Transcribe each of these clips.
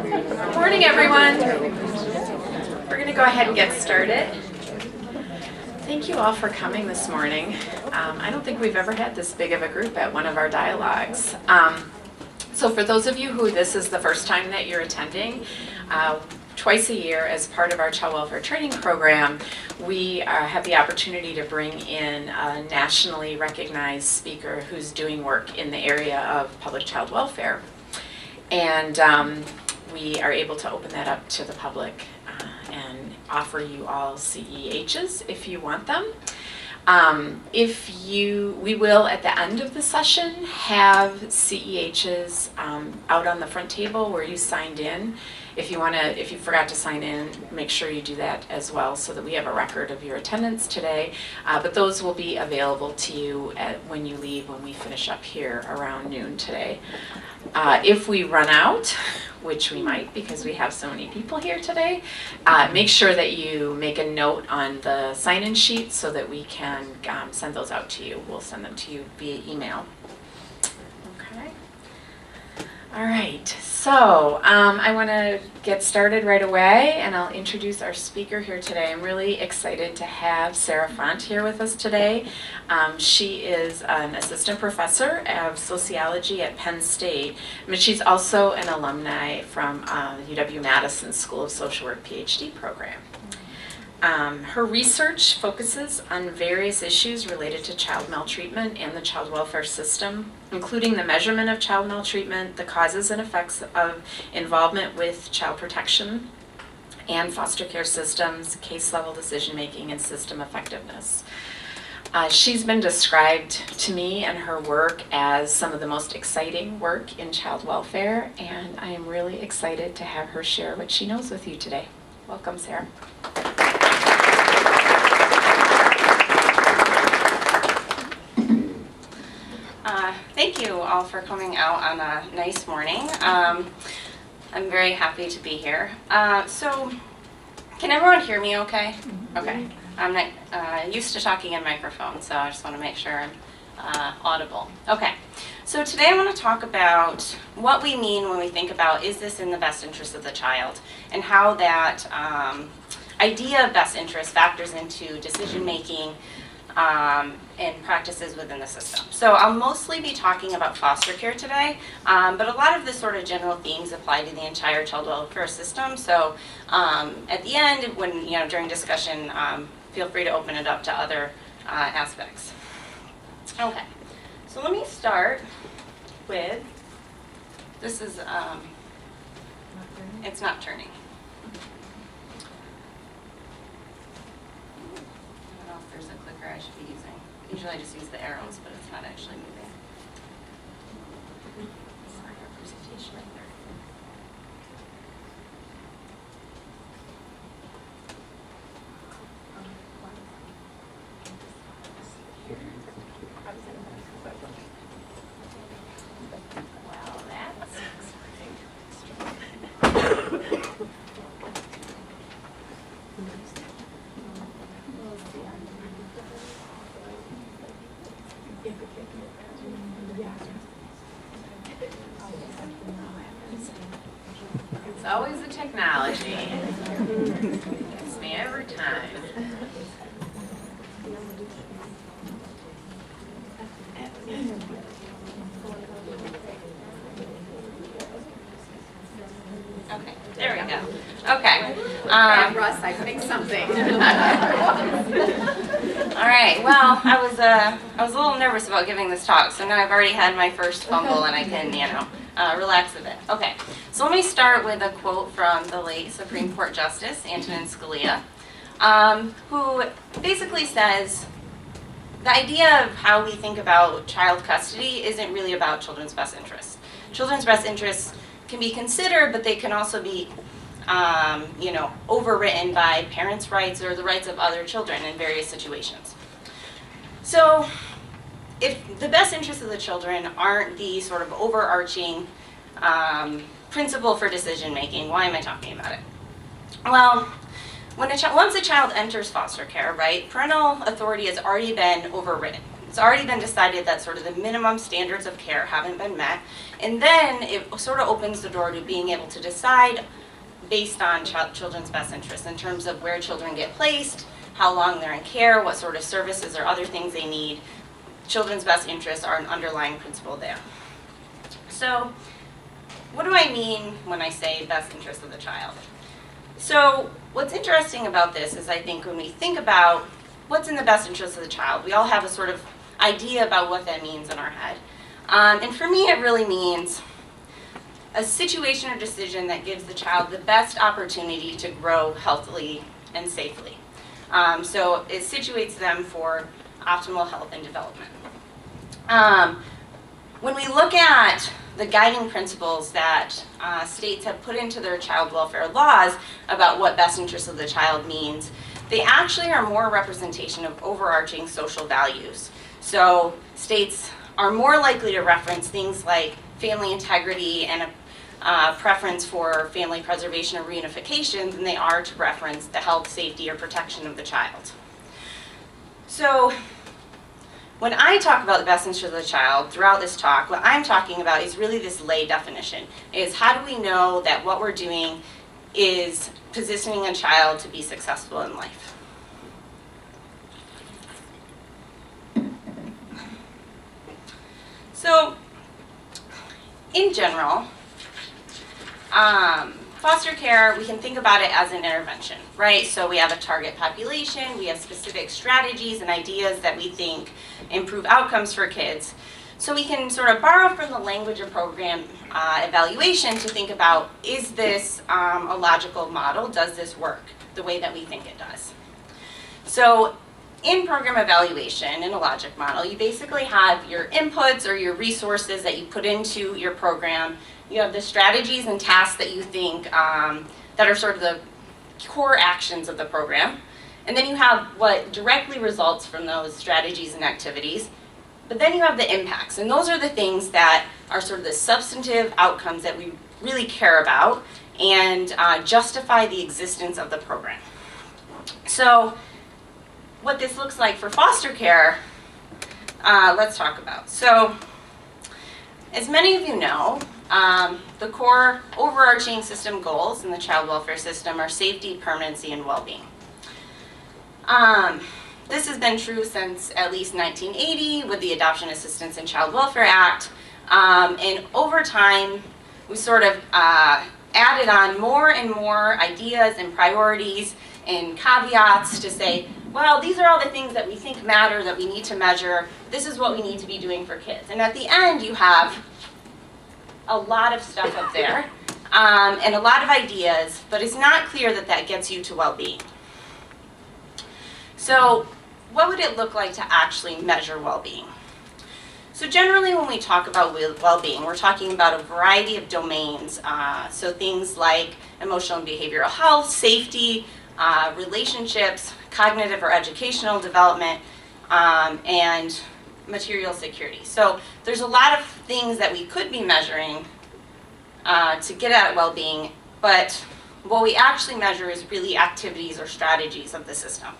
Good morning, everyone. We're going to go ahead and get started. Thank you all for coming this morning. I don't think we've ever had this big of a group at one of our dialogues. So for those of you who this is the first time that you're attending, twice a year as part of our child welfare training program, we have the opportunity to bring in a nationally recognized speaker who's doing work in the area of public child welfare. And we are able to open that up to the public and offer you all CEHs if you want them. We will at the end of the session have CEHs out on the front table where you signed in. If you forgot to sign in, make sure you do that as well so that we have a record of your attendance today. But those will be available to you when you leave, when we finish up here around noon today. If we run out, which we might because we have so many people here today, make sure that you make a note on the sign-in sheet so that we can send those out to you. We'll send them to you via email. Okay. All right, so I want to get started right away, and I'll introduce our speaker here today. I'm really excited to have Sarah Font here with us today. She is an assistant professor of sociology at Penn State, but she's also an alumni from UW-Madison School of Social Work PhD program. Her research focuses on various issues related to child maltreatment and the child welfare system, including the measurement of child maltreatment, the causes and effects of involvement with child protection and foster care systems, case-level decision-making, and system effectiveness. She's been described to me and her work as some of the most exciting work in child welfare, and I am really excited to have her share what she knows with you today. Welcome, Sarah. Thank you all for coming out on a nice morning. I'm very happy to be here. So, can everyone hear me okay? Okay. I'm not used to talking in microphone, so I just want to make sure I'm audible. Okay. So today I want to talk about what we mean when we think about, is this in the best interest of the child, and how that idea of best interest factors into decision making and practices within the system. So I'll mostly be talking about foster care today, but a lot of the sort of general themes apply to the entire child welfare system. So at the end, when during discussion, feel free to open it up to other aspects. Okay, so let me start with, this is, it's not turning. I don't know if there's a clicker I should be using. Usually I just use the arrows, but it's not actually moving. Slide representation right there. Well, that's It's always the technology. Gets me every time. okay, there we go. Okay. Russ, I fixed something. All right. Well, I was a little nervous about giving this talk, so now I've already had my first fumble, and I can relax a bit. Okay. So let me start with a quote from the late Supreme Court Justice Antonin Scalia, who basically says the idea of how we think about child custody isn't really about children's best interests. Children's best interests can be considered, but they can also be overwritten by parents' rights or the rights of other children in various situations. So if the best interests of the children aren't the sort of overarching principle for decision making, why am I talking about it? Well, once a child enters foster care, right, parental authority has already been overridden. It's already been decided that sort of the minimum standards of care haven't been met, and then it sort of opens the door to being able to decide based on children's best interests in terms of where children get placed, how long they're in care, what sort of services or other things they need. Children's best interests are an underlying principle there. So what do I mean when I say best interest of the child? So what's interesting about this is I think when we think about what's in the best interest of the child, we all have a sort of idea about what that means in our head. And for me, it really means a situation or decision that gives the child the best opportunity to grow healthily and safely. So it situates them for optimal health and development. When we look at the guiding principles that states have put into their child welfare laws about what best interest of the child means, they actually are more a representation of overarching social values. So states are more likely to reference things like family integrity and a preference for family preservation or reunification than they are to reference the health, safety, or protection of the child. So when I talk about the best interest of the child throughout this talk, what I'm talking about is really this lay definition, is how do we know that what we're doing is positioning a child to be successful in life. So, in general, foster care, we can think about it as an intervention, right? So we have a target population, we have specific strategies and ideas that we think improve outcomes for kids. So we can sort of borrow from the language of program evaluation to think about, is this a logical model? Does this work the way that we think it does? So in program evaluation, in a logic model, you basically have your inputs or your resources that you put into your program. You have the strategies and tasks that you think that are sort of the core actions of the program. And then you have what directly results from those strategies and activities. But then you have the impacts. And those are the things that are sort of the substantive outcomes that we really care about and justify the existence of the program. So what this looks like for foster care, let's talk about. So as many of you know, the core overarching system goals in the child welfare system are safety, permanency, and well-being. This has been true since at least 1980 with the Adoption Assistance and Child Welfare Act. And over time, we sort of added on more and more ideas and priorities and caveats to say, well, these are all the things that we think matter, that we need to measure. This is what we need to be doing for kids. And at the end, you have a lot of stuff up there and a lot of ideas, but it's not clear that that gets you to well-being. So what would it look like to actually measure well-being? So generally when we talk about well-being, we're talking about a variety of domains. So things like emotional and behavioral health, safety, relationships, cognitive or educational development, and material security. So there's a lot of things that we could be measuring to get at well-being, but what we actually measure is really activities or strategies of the system.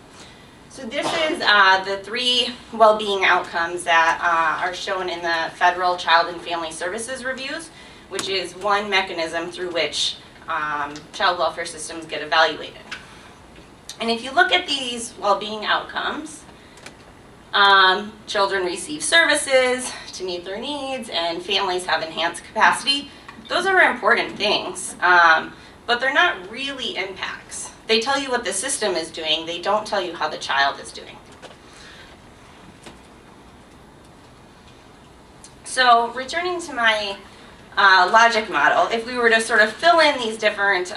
So this is the 3 well-being outcomes that are shown in the Federal Child and Family Services Reviews, which is one mechanism through which child welfare systems get evaluated. And if you look at these well-being outcomes, children receive services to meet their needs and families have enhanced capacity. Those are important things, but they're not really impacts. They tell you what the system is doing, they don't tell you how the child is doing. So returning to my logic model, if we were to sort of fill in these different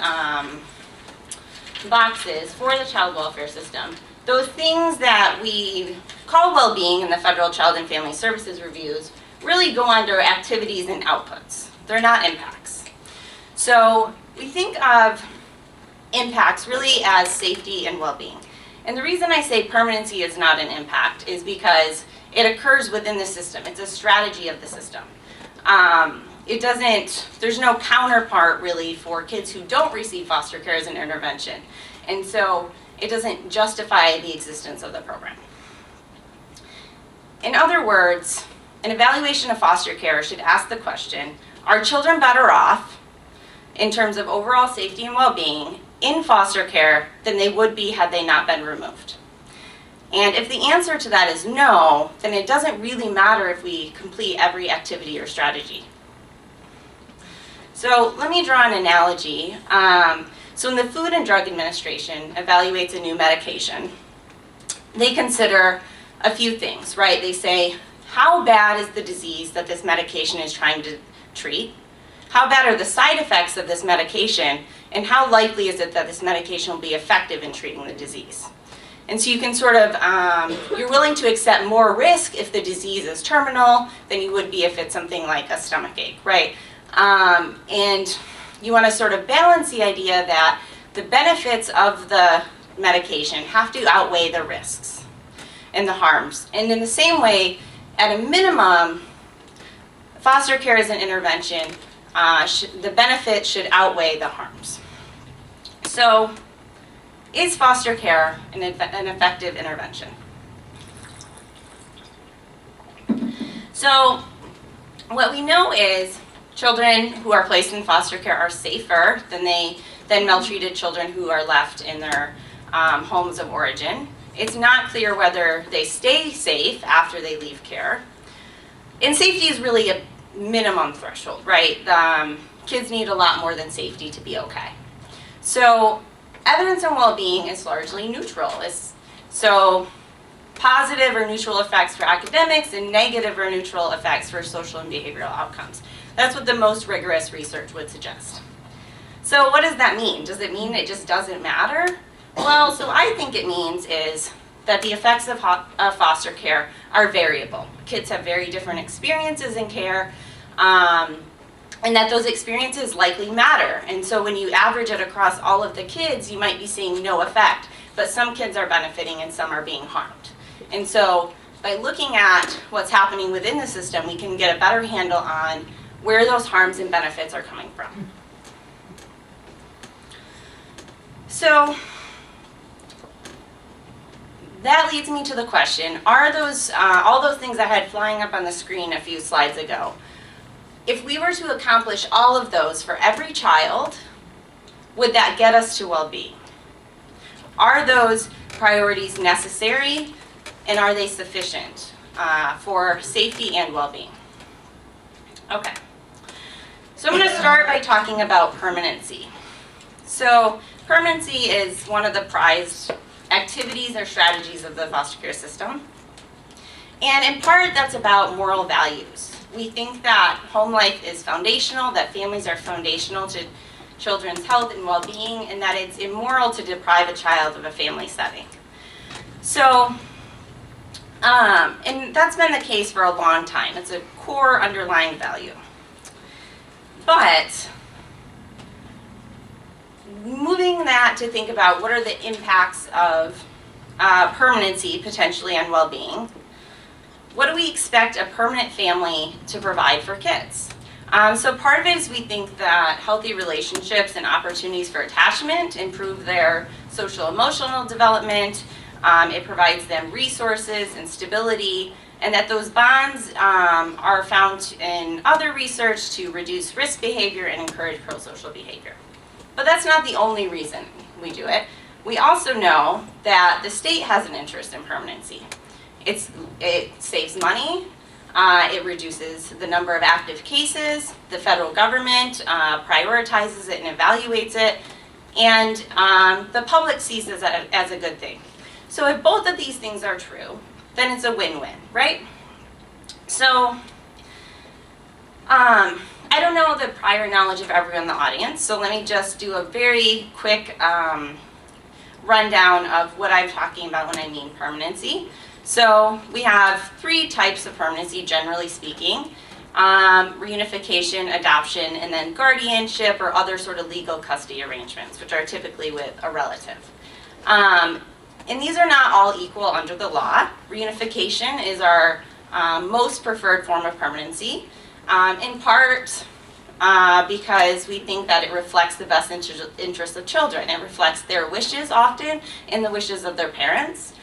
boxes for the child welfare system, those things that we call well-being in the Federal Child and Family Services Reviews really go under activities and outputs. They're not impacts. So we think of impacts really as safety and well-being. And the reason I say permanency is not an impact is because it occurs within the system. It's a strategy of the system. There's no counterpart really for kids who don't receive foster care as an intervention. And so it doesn't justify the existence of the program. In other words, an evaluation of foster care should ask the question, are children better off in terms of overall safety and well-being in foster care than they would be had they not been removed? And if the answer to that is no, then it doesn't really matter if we complete every activity or strategy. So let me draw an analogy. So when the Food and Drug Administration evaluates a new medication, they consider a few things, right? They say, how bad is the disease that this medication is trying to treat? How bad are the side effects of this medication? And how likely is it that this medication will be effective in treating the disease? And so you can sort of, you're willing to accept more risk if the disease is terminal than you would be if it's something like a stomach ache, right? And you want to sort of balance the idea that the benefits of the medication have to outweigh the risks and the harms. And in the same way, at a minimum, foster care as an intervention, the benefits should outweigh the harms. So, is foster care an effective intervention? So, what we know is children who are placed in foster care are safer than maltreated children who are left in their homes of origin. It's not clear whether they stay safe after they leave care. And safety is really a minimum threshold, right? Kids need a lot more than safety to be okay. So evidence on well-being is largely neutral. So positive or neutral effects for academics and negative or neutral effects for social and behavioral outcomes. That's what the most rigorous research would suggest. So what does that mean? Does it mean it just doesn't matter? Well, so I think it means is that the effects of foster care are variable. Kids have very different experiences in care, and that those experiences likely matter. And so when you average it across all of the kids, you might be seeing no effect, but some kids are benefiting and some are being harmed. And so by looking at what's happening within the system, we can get a better handle on where those harms and benefits are coming from. So that leads me to the question, are those, all those things I had flying up on the screen a few slides ago, if we were to accomplish all of those for every child, would that get us to well-being? Are those priorities necessary, and are they sufficient for safety and well-being? Okay, so I'm going to start by talking about permanency. So permanency is one of the prized activities or strategies of the foster care system. And in part, that's about moral values. We think that home life is foundational, that families are foundational to children's health and well-being, and that it's immoral to deprive a child of a family setting. So, and that's been the case for a long time. It's a core underlying value. But moving that to think about what are the impacts of permanency potentially on well-being, what do we expect a permanent family to provide for kids? So part of it is we think that healthy relationships and opportunities for attachment improve their social emotional development. It provides them resources and stability, and that those bonds are found in other research to reduce risk behavior and encourage pro-social behavior. But that's not the only reason we do it. We also know that the state has an interest in permanency. It saves money, it reduces the number of active cases, the federal government prioritizes it and evaluates it, and the public sees it as a good thing. So if both of these things are true, then it's a win-win, right? So I don't know the prior knowledge of everyone in the audience, so let me just do a very quick rundown of what I'm talking about when I mean permanency. So we have three types of permanency, generally speaking: reunification, adoption, and then guardianship or other sort of legal custody arrangements, which are typically with a relative. And these are not all equal under the law. Reunification is our most preferred form of permanency, in part because we think that it reflects the best interests of children. It reflects their wishes often and the wishes of their parents.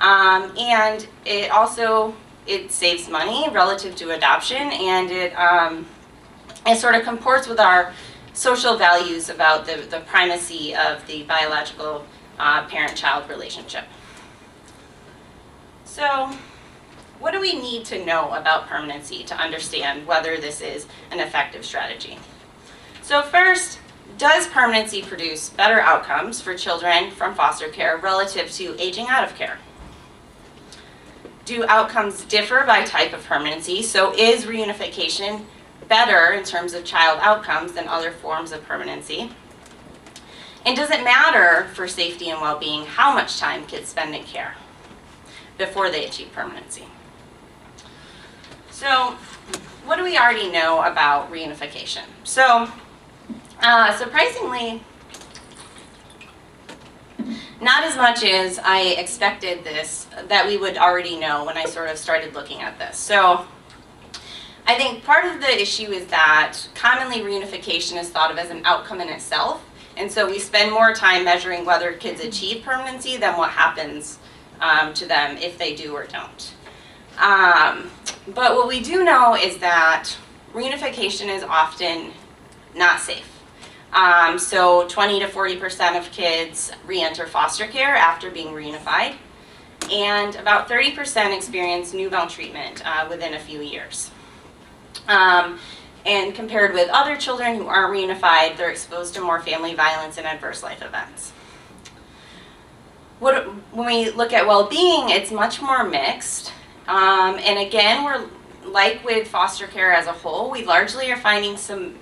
And it also it saves money relative to adoption, and it sort of comports with our social values about the primacy of the biological parent-child relationship. So, what do we need to know about permanency to understand whether this is an effective strategy? So first, does permanency produce better outcomes for children from foster care relative to aging out of care? Do outcomes differ by type of permanency? So is reunification better in terms of child outcomes than other forms of permanency? And does it matter for safety and well-being how much time kids spend in care before they achieve permanency? So, what do we already know about reunification? So, surprisingly, not as much as I expected that we would already know when I sort of started looking at this. So, I think part of the issue is that commonly reunification is thought of as an outcome in itself, and so we spend more time measuring whether kids achieve permanency than what happens to them if they do or don't. But what we do know is that reunification is often not safe. So 20 to 40% of kids re-enter foster care after being reunified, and about 30% experience new maltreatment within a few years. And compared with other children who aren't reunified, they're exposed to more family violence and adverse life events. When we look at well-being, it's much more mixed. And again, we're like with foster care as a whole, we largely are finding some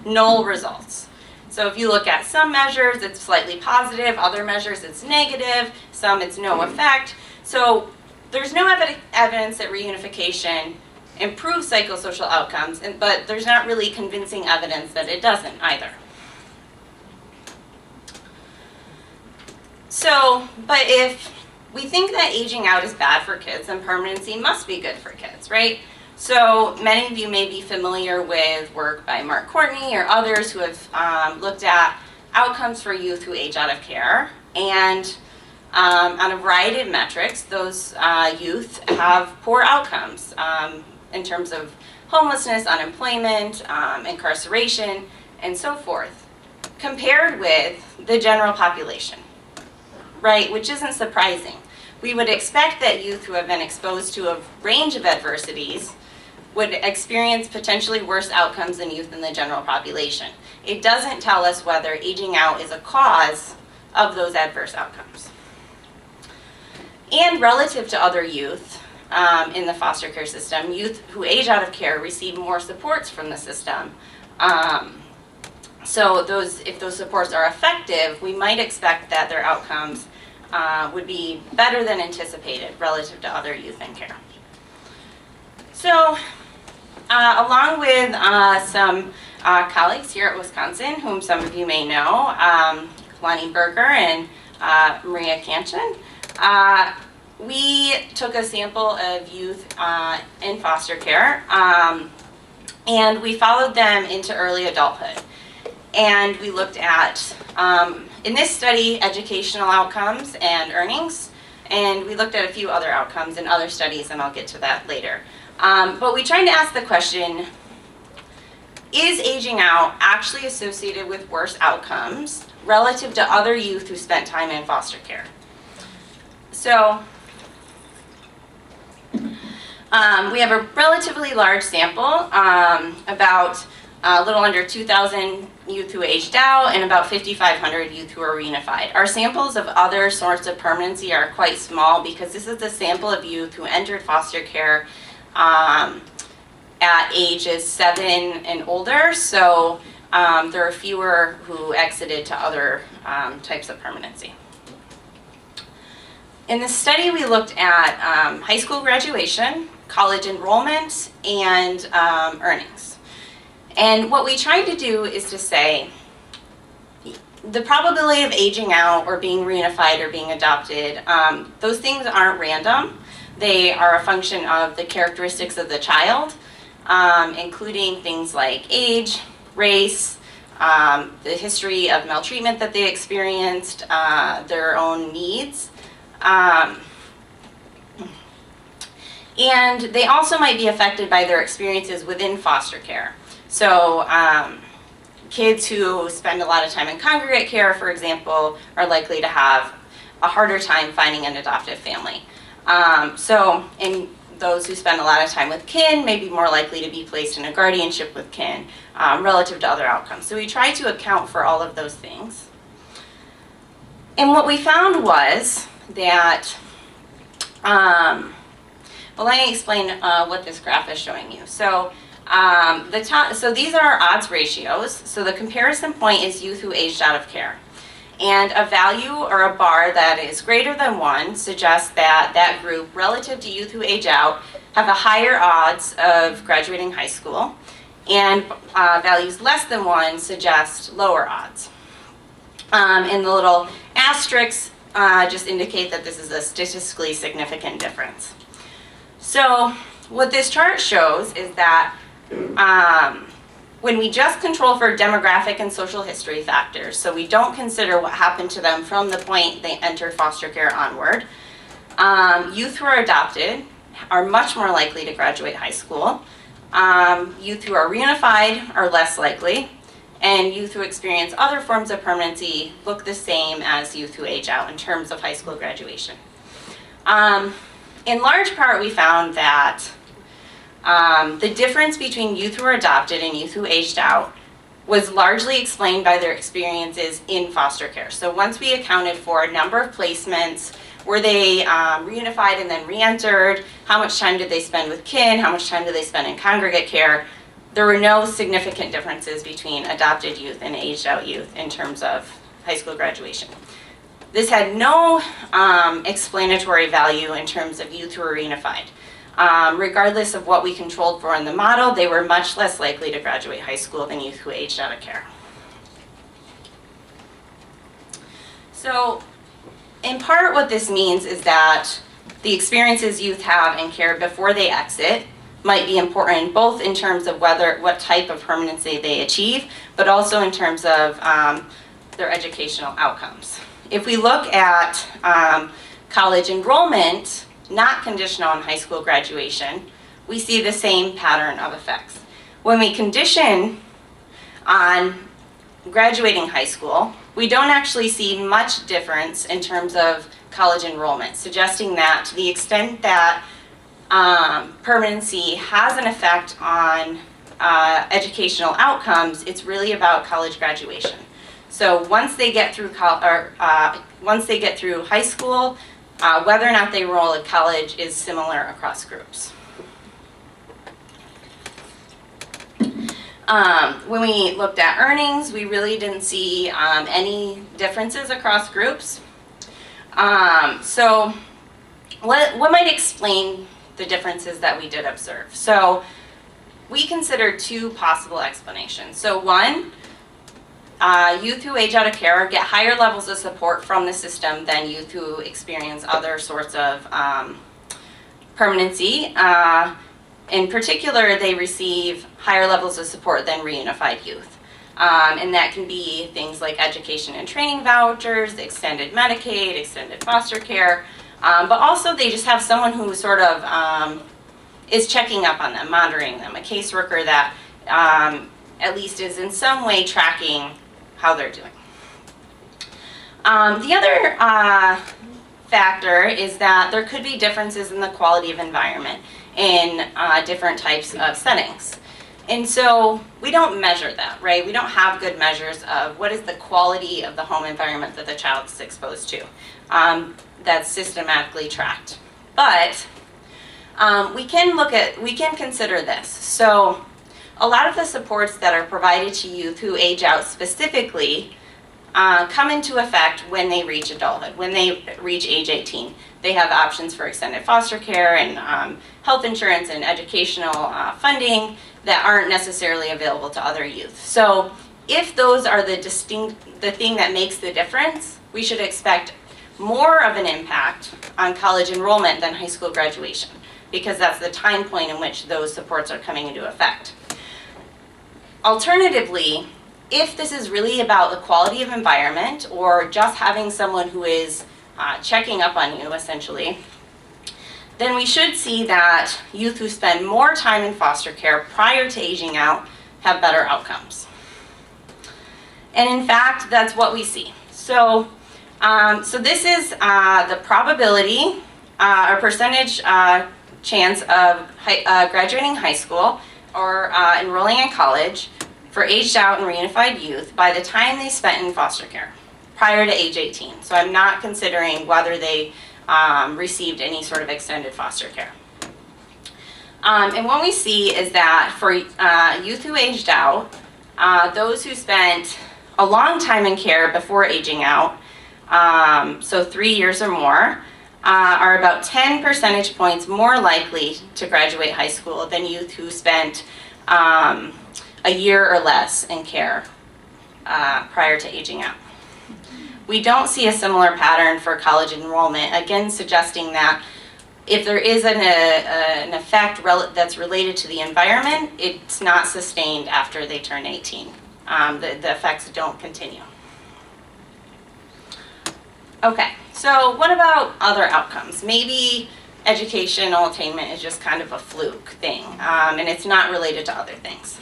null results. So if you look at some measures, it's slightly positive, other measures it's negative, some it's no effect. So there's no evidence that reunification improves psychosocial outcomes, but there's not really convincing evidence that it doesn't either. So, but if we think that aging out is bad for kids, then permanency must be good for kids, right? So many of you may be familiar with work by Mark Courtney or others who have looked at outcomes for youth who age out of care. And on a variety of metrics, those youth have poor outcomes in terms of homelessness, unemployment, incarceration, and so forth, compared with the general population, right? Which isn't surprising. We would expect that youth who have been exposed to a range of adversities would experience potentially worse outcomes than youth in the general population. It doesn't tell us whether aging out is a cause of those adverse outcomes. And relative to other youth in the foster care system, youth who age out of care receive more supports from the system. So if those supports are effective, we might expect that their outcomes would be better than anticipated relative to other youth in care. So, along with some colleagues here at Wisconsin, whom some of you may know, Lonnie Berger and Maria Kanchan, we took a sample of youth in foster care, and we followed them into early adulthood. And we looked at, in this study, educational outcomes and earnings, and we looked at a few other outcomes in other studies, and I'll get to that later. But we tried to ask the question, is aging out actually associated with worse outcomes relative to other youth who spent time in foster care? So, we have a relatively large sample, about a little under 2,000 youth who aged out and about 5,500 youth who are reunified. Our samples of other sorts of permanency are quite small because this is a sample of youth who entered foster care at ages 7 and older, so there are fewer who exited to other types of permanency. In this study, we looked at high school graduation, college enrollment, and earnings. And what we tried to do is to say, the probability of aging out or being reunified or being adopted, those things aren't random. They are a function of the characteristics of the child, including things like age, race, the history of maltreatment that they experienced, their own needs. And they also might be affected by their experiences within foster care. So kids who spend a lot of time in congregate care, for example, are likely to have a harder time finding an adoptive family. And those who spend a lot of time with kin may be more likely to be placed in a guardianship with kin relative to other outcomes. So we try to account for all of those things. And what we found was that, well, let me explain what this graph is showing you. So so these are our odds ratios. So the comparison point is youth who aged out of care. And a value or a bar that is greater than 1 suggests that that group, relative to youth who age out, have a higher odds of graduating high school. And values less than 1 suggest lower odds. And the little asterisks just indicate that this is a statistically significant difference. So what this chart shows is that when we just control for demographic and social history factors, so we don't consider what happened to them from the point they entered foster care onward, youth who are adopted are much more likely to graduate high school. Youth who are reunified are less likely, and youth who experience other forms of permanency look the same as youth who age out in terms of high school graduation. In large part, we found that the difference between youth who were adopted and youth who aged out was largely explained by their experiences in foster care. So once we accounted for a number of placements, were they reunified and then re-entered, how much time did they spend with kin, how much time did they spend in congregate care, there were no significant differences between adopted youth and aged out youth in terms of high school graduation. This had no explanatory value in terms of youth who were reunified. Regardless of what we controlled for in the model, they were much less likely to graduate high school than youth who aged out of care. So, in part what this means is that the experiences youth have in care before they exit might be important both in terms of what type of permanency they achieve, but also in terms of their educational outcomes. If we look at college enrollment, not conditional on high school graduation, we see the same pattern of effects. When we condition on graduating high school, we don't actually see much difference in terms of college enrollment, suggesting that to the extent that permanency has an effect on educational outcomes, it's really about college graduation. So once they get through high school, whether or not they enroll at college is similar across groups. When we looked at earnings, we really didn't see any differences across groups. So what might explain the differences that we did observe? So we considered 2 possible explanations. So one, youth who age out of care get higher levels of support from the system than youth who experience other sorts of permanency. In particular, they receive higher levels of support than reunified youth. And that can be things like education and training vouchers, extended Medicaid, extended foster care, but also they just have someone who sort of is checking up on them, monitoring them, a caseworker that at least is in some way tracking how they're doing. The other factor is that there could be differences in the quality of environment in different types of settings. And so we don't measure that, right? We don't have good measures of what is the quality of the home environment that the child is exposed to. That's systematically tracked. But we can consider this. So a lot of the supports that are provided to youth who age out specifically come into effect when they reach adulthood, when they reach age 18. They have options for extended foster care and health insurance and educational funding that aren't necessarily available to other youth. So if those are the thing that makes the difference, we should expect more of an impact on college enrollment than high school graduation, because that's the time point in which those supports are coming into effect. Alternatively, if this is really about the quality of environment or just having someone who is checking up on you, essentially, then we should see that youth who spend more time in foster care prior to aging out have better outcomes. And in fact, that's what we see. So, this is the probability or percentage chance of graduating high school or enrolling in college for aged out and reunified youth by the time they spent in foster care prior to age 18. So I'm not considering whether they received any sort of extended foster care. And what we see is that for youth who aged out, those who spent a long time in care before aging out, so 3 years or more, are about 10 percentage points more likely to graduate high school than youth who spent a year or less in care prior to aging out. We don't see a similar pattern for college enrollment, again suggesting that if there is an effect that's related to the environment, it's not sustained after they turn 18. The effects don't continue. Okay, so what about other outcomes? Maybe educational attainment is just kind of a fluke thing, and it's not related to other things.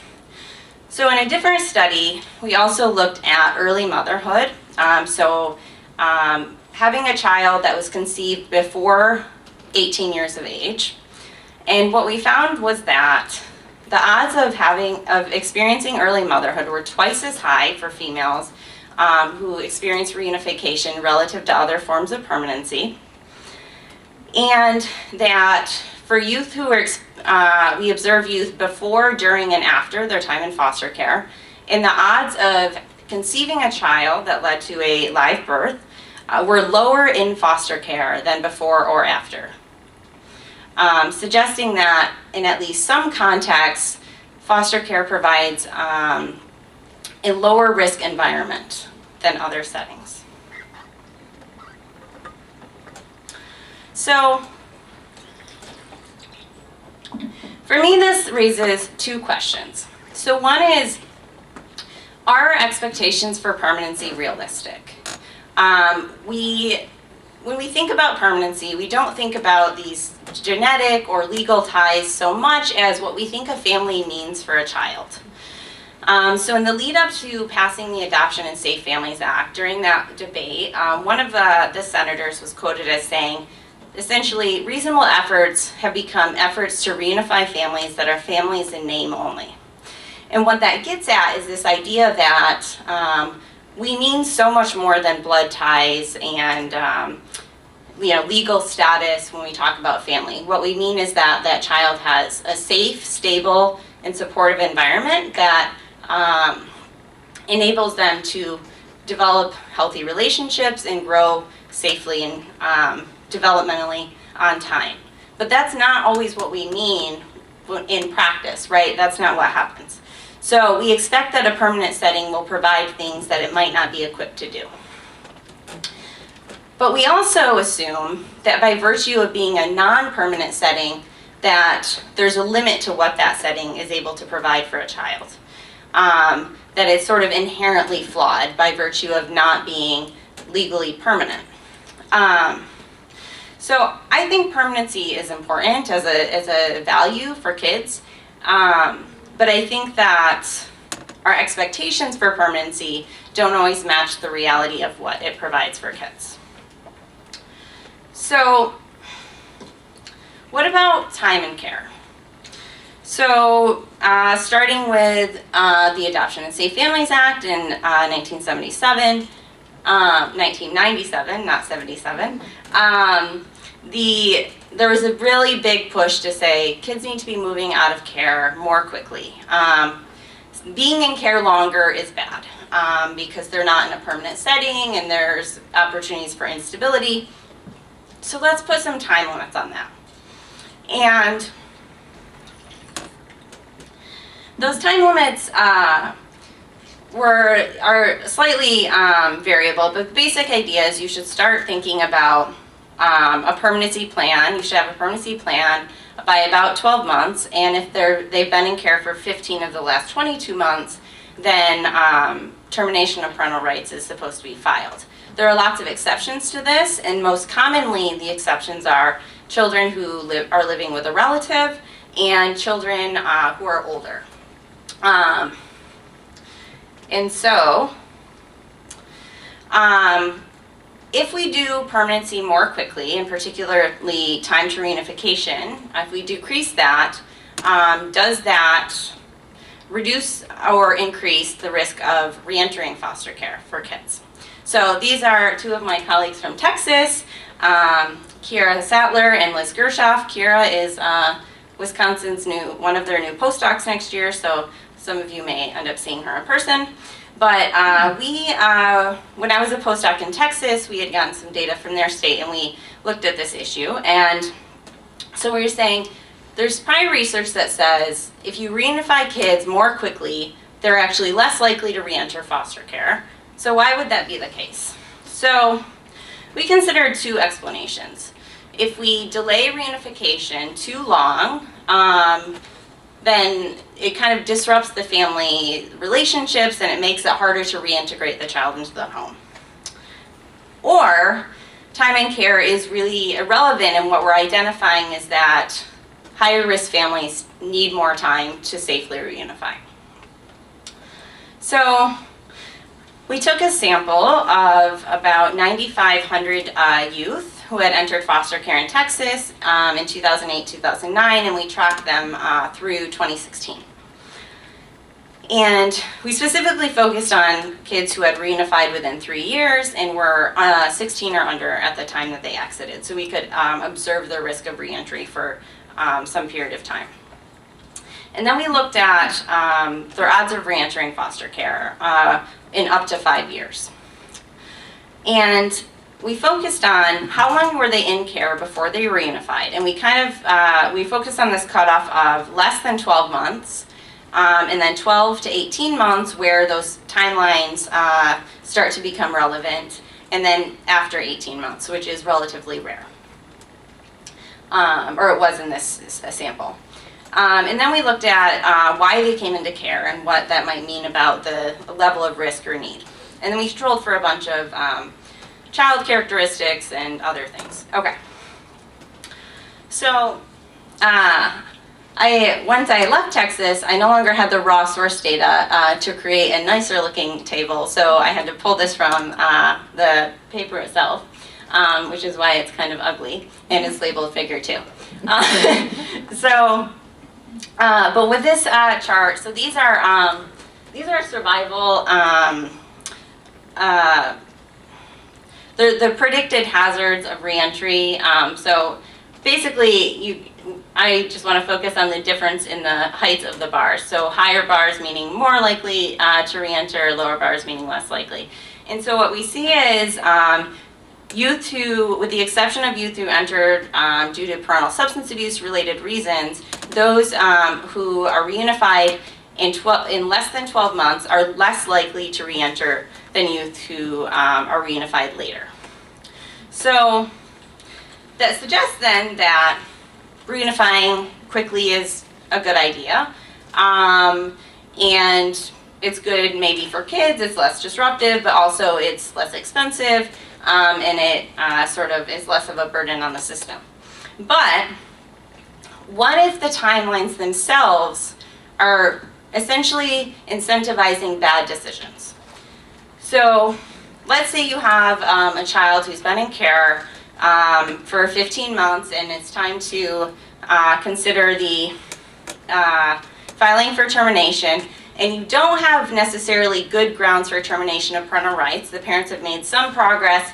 So in a different study, we also looked at early motherhood. Having a child that was conceived before 18 years of age. And what we found was that the odds of experiencing early motherhood were twice as high for females who experience reunification relative to other forms of permanency. And that for youth who are, we observe youth before, during, and after their time in foster care, and the odds of conceiving a child that led to a live birth were lower in foster care than before or after, suggesting that in at least some contexts, foster care provides a lower risk environment than other settings. So, for me, this raises two questions. So one is, are expectations for permanency realistic? When we think about permanency, we don't think about these genetic or legal ties so much as what we think a family means for a child. So in the lead up to passing the Adoption and Safe Families Act, during that debate, one of the senators was quoted as saying, essentially, reasonable efforts have become efforts to reunify families that are families in name only. And what that gets at is this idea that we mean so much more than blood ties and legal status when we talk about family. What we mean is that that child has a safe, stable, and supportive environment that enables them to develop healthy relationships and grow safely and developmentally on time. But that's not always what we mean in practice, right? That's not what happens. So we expect that a permanent setting will provide things that it might not be equipped to do. But we also assume that by virtue of being a non-permanent setting, that there's a limit to what that setting is able to provide for a child. That it's sort of inherently flawed by virtue of not being legally permanent. So I think permanency is important as a value for kids, but I think that our expectations for permanency don't always match the reality of what it provides for kids. So what about time and care? So starting with the Adoption and Safe Families Act in 1997, 1997, not 77, there was a really big push to say kids need to be moving out of care more quickly. Being in care longer is bad because they're not in a permanent setting and there's opportunities for instability. So let's put some time limits on that. And those time limits are slightly variable, but the basic idea is you should start thinking about a permanency plan. You should have a permanency plan by about 12 months, and if they've been in care for 15 of the last 22 months, then termination of parental rights is supposed to be filed. There are lots of exceptions to this, and most commonly the exceptions are children who are living with a relative, and children who are older. And so, if we do permanency more quickly, and particularly time to reunification, if we decrease that, does that reduce or increase the risk of reentering foster care for kids? So these are two of my colleagues from Texas, Kiera Sattler and Liz Gershoff. Kiera is Wisconsin's one of their new postdocs next year, so some of you may end up seeing her in person. But when I was a postdoc in Texas, we had gotten some data from their state and we looked at this issue. And so we were saying, there's prior research that says if you reunify kids more quickly, they're actually less likely to reenter foster care. So why would that be the case? So we considered two explanations. If we delay reunification too long, then it kind of disrupts the family relationships and it makes it harder to reintegrate the child into the home. Or time and care is really irrelevant, and what we're identifying is that higher risk families need more time to safely reunify. So we took a sample of about 9,500 youth who had entered foster care in Texas in 2008-2009, and we tracked them through 2016. And we specifically focused on kids who had reunified within 3 years and were 16 or under at the time that they exited, so we could observe their risk of reentry for some period of time. And then we looked at their odds of reentering foster care in up to 5 years. And we focused on how long were they in care before they reunified, and we focused on this cutoff of less than 12 months, and then 12 to 18 months where those timelines start to become relevant, and then after 18 months, which is relatively rare, or it was in this sample. And then we looked at why they came into care and what that might mean about the level of risk or need. And then we controlled for a bunch of child characteristics and other things. Okay. So once I left Texas, I no longer had the raw source data to create a nicer looking table, so I had to pull this from the paper itself, which is why it's kind of ugly, and it's labeled figure 2. But with this chart, so these are survival, the predicted hazards of reentry. So basically, I just want to focus on the difference in the heights of the bars. So higher bars meaning more likely to reenter, lower bars meaning less likely. And so what we see is youth who, with the exception of youth who entered due to parental substance abuse related reasons, those who are reunified in less than 12 months are less likely to reenter than youth who are reunified later. So that suggests then that reunifying quickly is a good idea. And it's good maybe for kids, it's less disruptive, but also it's less expensive, and it sort of is less of a burden on the system. But what if the timelines themselves are essentially incentivizing bad decisions? So let's say you have a child who's been in care for 15 months and it's time to consider the filing for termination, and you don't have necessarily good grounds for termination of parental rights. The parents have made some progress,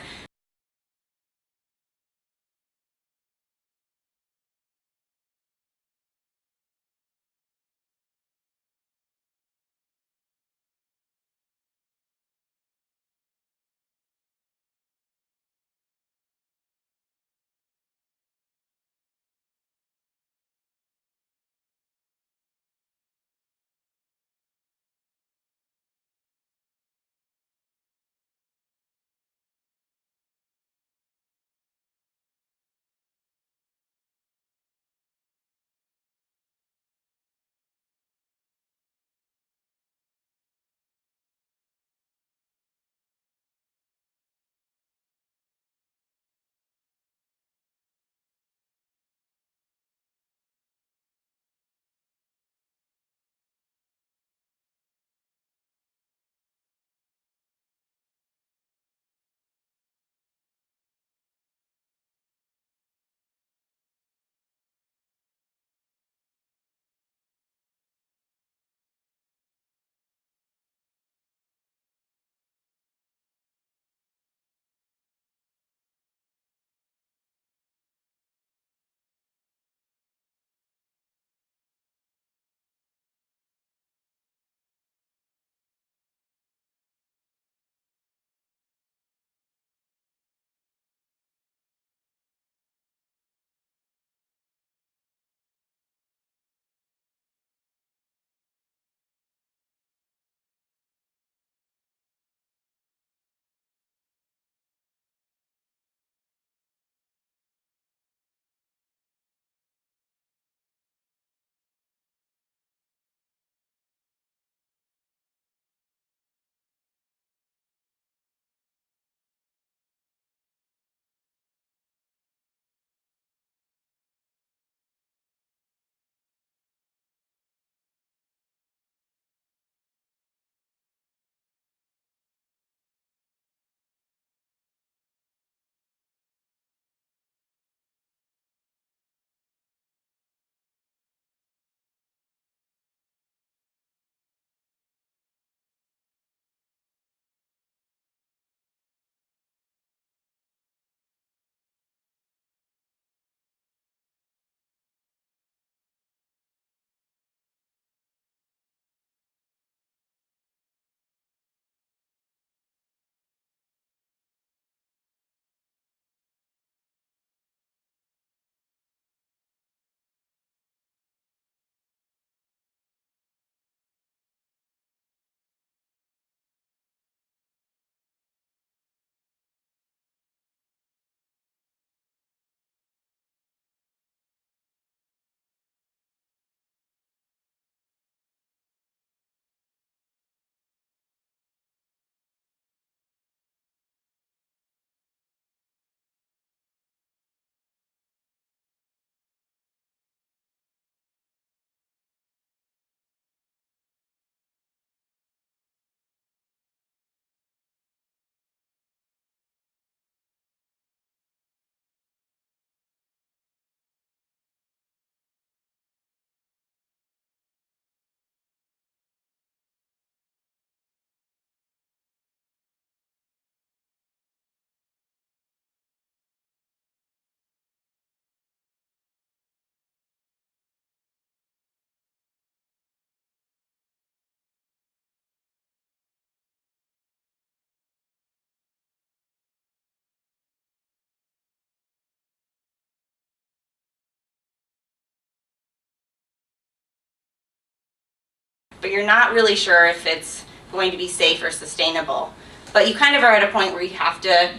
but you're not really sure if it's going to be safe or sustainable. But you kind of are at a point where you have to,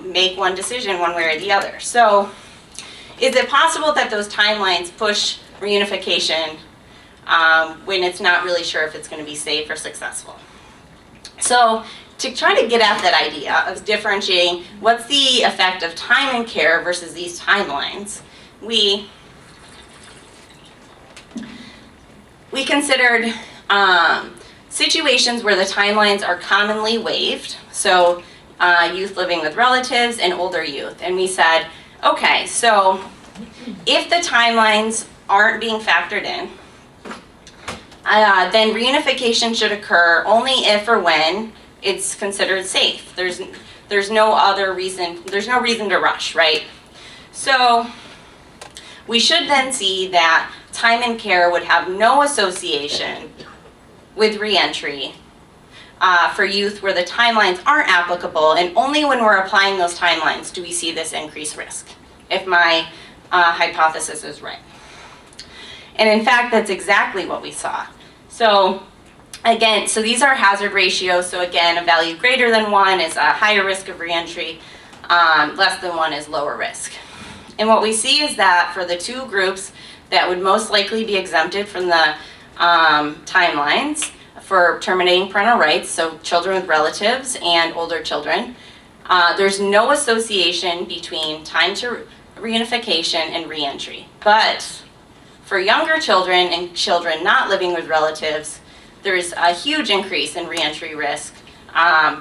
make one decision one way or the other. So is it possible that those timelines push reunification when it's not really sure if it's going to be safe or successful? So to try to get at that idea of differentiating what's the effect of time and care versus these timelines, we considered situations where the timelines are commonly waived, so youth living with relatives and older youth. And we said, okay, so if the timelines aren't being factored in, then reunification should occur only if or when it's considered safe. There's no reason to rush, right? So we should then see that time and care would have no association with reentry for youth where the timelines aren't applicable, and only when we're applying those timelines do we see this increased risk, if my hypothesis is right. And in fact, that's exactly what we saw. So again, these are hazard ratios. So again, a value greater than 1 is a higher risk of reentry, less than 1 is lower risk. And what we see is that for the two groups that would most likely be exempted from the timelines for terminating parental rights, so children with relatives and older children, there's no association between time to reunification and reentry. But for younger children and children not living with relatives, there's a huge increase in reentry risk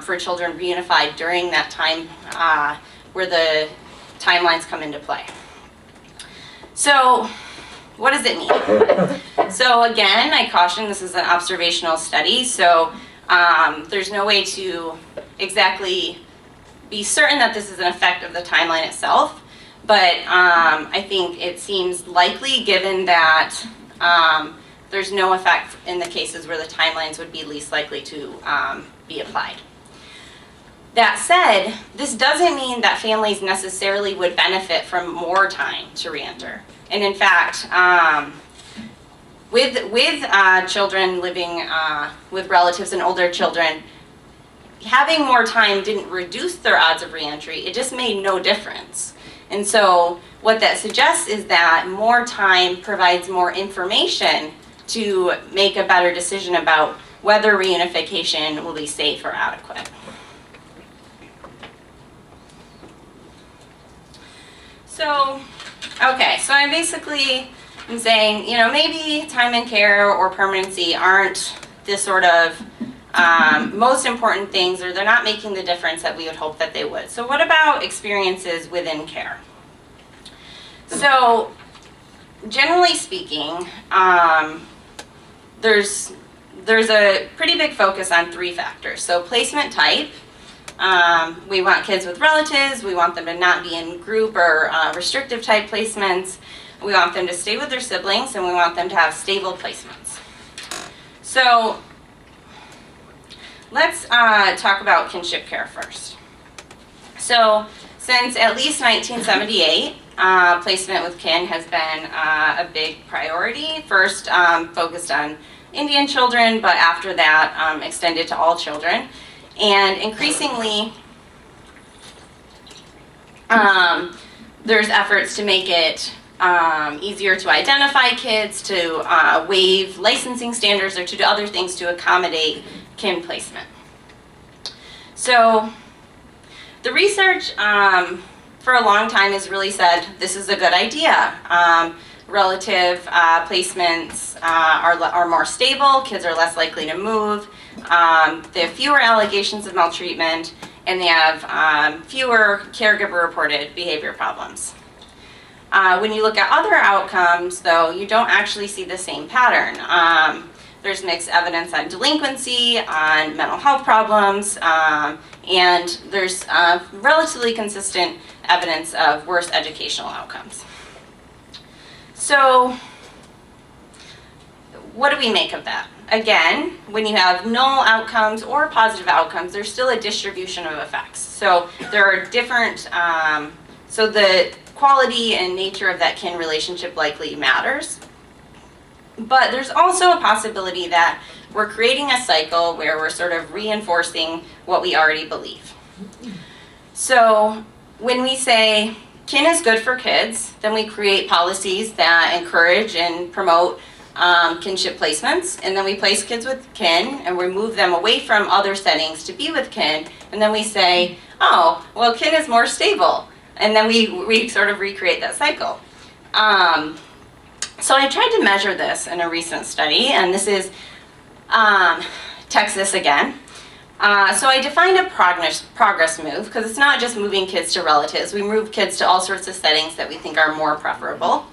for children reunified during that time where the timelines come into play. So what does it mean? So again, I caution this is an observational study, so there's no way to exactly be certain that this is an effect of the timeline itself, but I think it seems likely given that there's no effect in the cases where the timelines would be least likely to be applied. That said, this doesn't mean that families necessarily would benefit from more time to reenter. And in fact, with children living with relatives and older children, having more time didn't reduce their odds of reentry, it just made no difference. And so what that suggests is that more time provides more information to make a better decision about whether reunification will be safe or adequate. So, okay, so I'm basically saying, maybe time and care or permanency aren't the sort of most important things, or they're not making the difference that we would hope that they would. So what about experiences within care? So generally speaking, there's a pretty big focus on 3 factors. So placement type. We want kids with relatives, we want them to not be in group or restrictive type placements, we want them to stay with their siblings, and we want them to have stable placements. So let's talk about kinship care first. So since at least 1978, placement with kin has been a big priority. First focused on Indian children, but after that extended to all children. And increasingly, there's efforts to make it easier to identify kids, to waive licensing standards, or to do other things to accommodate kin placement. So the research for a long time has really said this is a good idea. Relative placements are more stable, kids are less likely to move, they have fewer allegations of maltreatment, and they have fewer caregiver-reported behavior problems. When you look at other outcomes, though, you don't actually see the same pattern. There's mixed evidence on delinquency, on mental health problems, and there's relatively consistent evidence of worse educational outcomes. So what do we make of that? Again, when you have null outcomes or positive outcomes, there's still a distribution of effects. So there are different, so the quality and nature of that kin relationship likely matters. But there's also a possibility that we're creating a cycle where we're sort of reinforcing what we already believe. So when we say kin is good for kids, then we create policies that encourage and promote kinship placements, and then we place kids with kin and we move them away from other settings to be with kin, and then we say, oh, well, kin is more stable, and then we sort of recreate that cycle. So I tried to measure this in a recent study, and this is Texas again. So I defined a progress move, because it's not just moving kids to relatives. We move kids to all sorts of settings that we think are more preferable.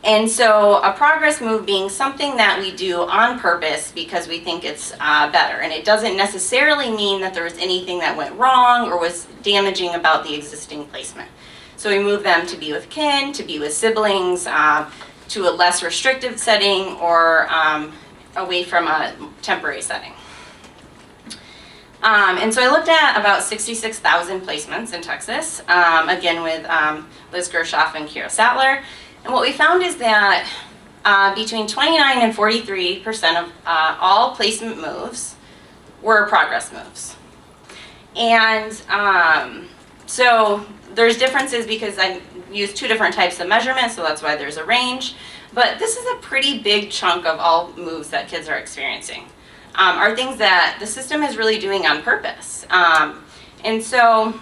And so a progress move being something that we do on purpose because we think it's better. And it doesn't necessarily mean that there was anything that went wrong or was damaging about the existing placement. So we move them to be with kin, to be with siblings, to a less restrictive setting, or away from a temporary setting. And so I looked at about 66,000 placements in Texas, again with Liz Gershoff and Kira Sattler. And what we found is that between 29 and 43% of all placement moves were progress moves. And so there's differences because I used two different types of measurements, so that's why there's a range. But this is a pretty big chunk of all moves that kids are experiencing. Are things that the system is really doing on purpose. And so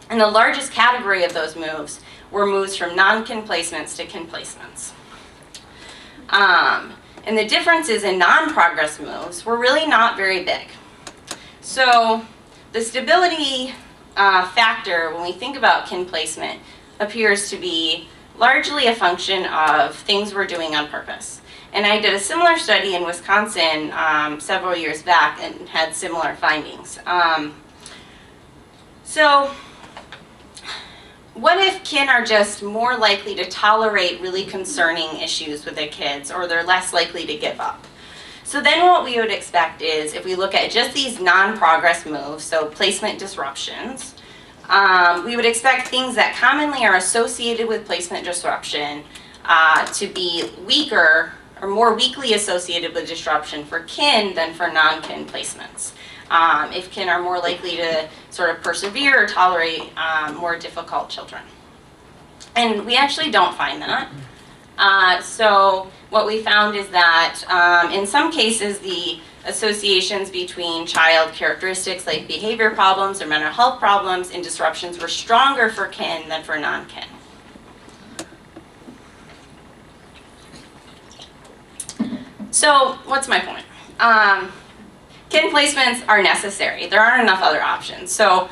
in the largest category of those moves were moves from non-kin placements to kin placements. And the differences in non-progress moves were really not very big. So the stability factor when we think about kin placement appears to be largely a function of things we're doing on purpose. And I did a similar study in Wisconsin several years back and had similar findings. So what if kin are just more likely to tolerate really concerning issues with their kids, or they're less likely to give up? So then what we would expect is, if we look at just these non-progress moves, so placement disruptions, we would expect things that commonly are associated with placement disruption to be weaker or more weakly associated with disruption for kin than for non-kin placements. If kin are more likely to sort of persevere or tolerate more difficult children. And we actually don't find that. So what we found is that in some cases the associations between child characteristics like behavior problems or mental health problems and disruptions were stronger for kin than for non-kin. So what's my point? Kin placements are necessary. There aren't enough other options. So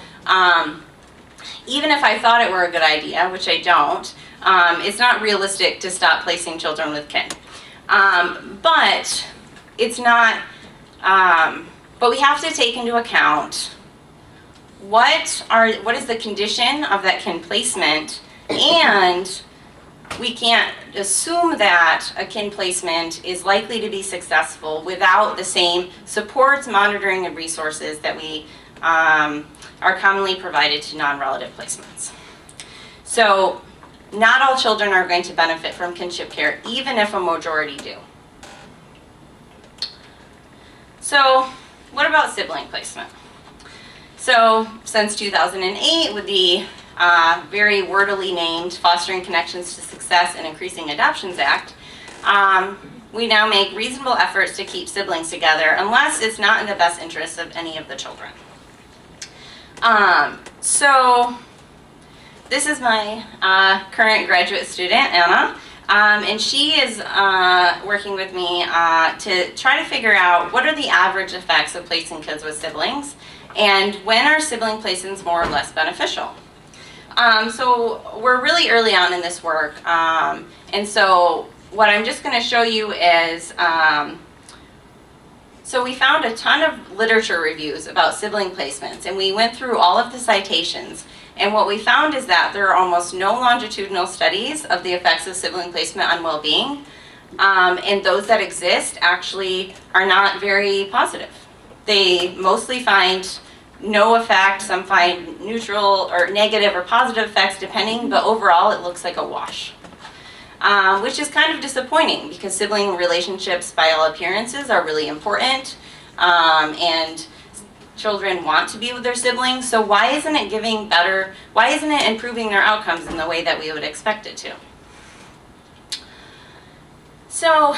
even if I thought it were a good idea, which I don't, it's not realistic to stop placing children with kin. But it's not, but we have to take into account what is the condition of that kin placement, and we can't assume that a kin placement is likely to be successful without the same supports, monitoring, and resources that we are commonly provided to non-relative placements. So not all children are going to benefit from kinship care, even if a majority do. So what about sibling placement? So since 2008, with the very wordily named Fostering Connections to Success and Increasing Adoptions Act, we now make reasonable efforts to keep siblings together unless it's not in the best interest of any of the children. So this is my current graduate student, Anna, and she is working with me to try to figure out what are the average effects of placing kids with siblings, and when are sibling placements more or less beneficial. So we're really early on in this work, and so what I'm just going to show you is, so we found a ton of literature reviews about sibling placements, and we went through all of the citations, and what we found is that there are almost no longitudinal studies of the effects of sibling placement on well-being, and those that exist actually are not very positive. They mostly find no effect, some find neutral or negative or positive effects depending, but overall it looks like a wash. which is kind of disappointing because sibling relationships, by all appearances, are really important, and children want to be with their siblings. So why isn't it improving their outcomes in the way that we would expect it to? So,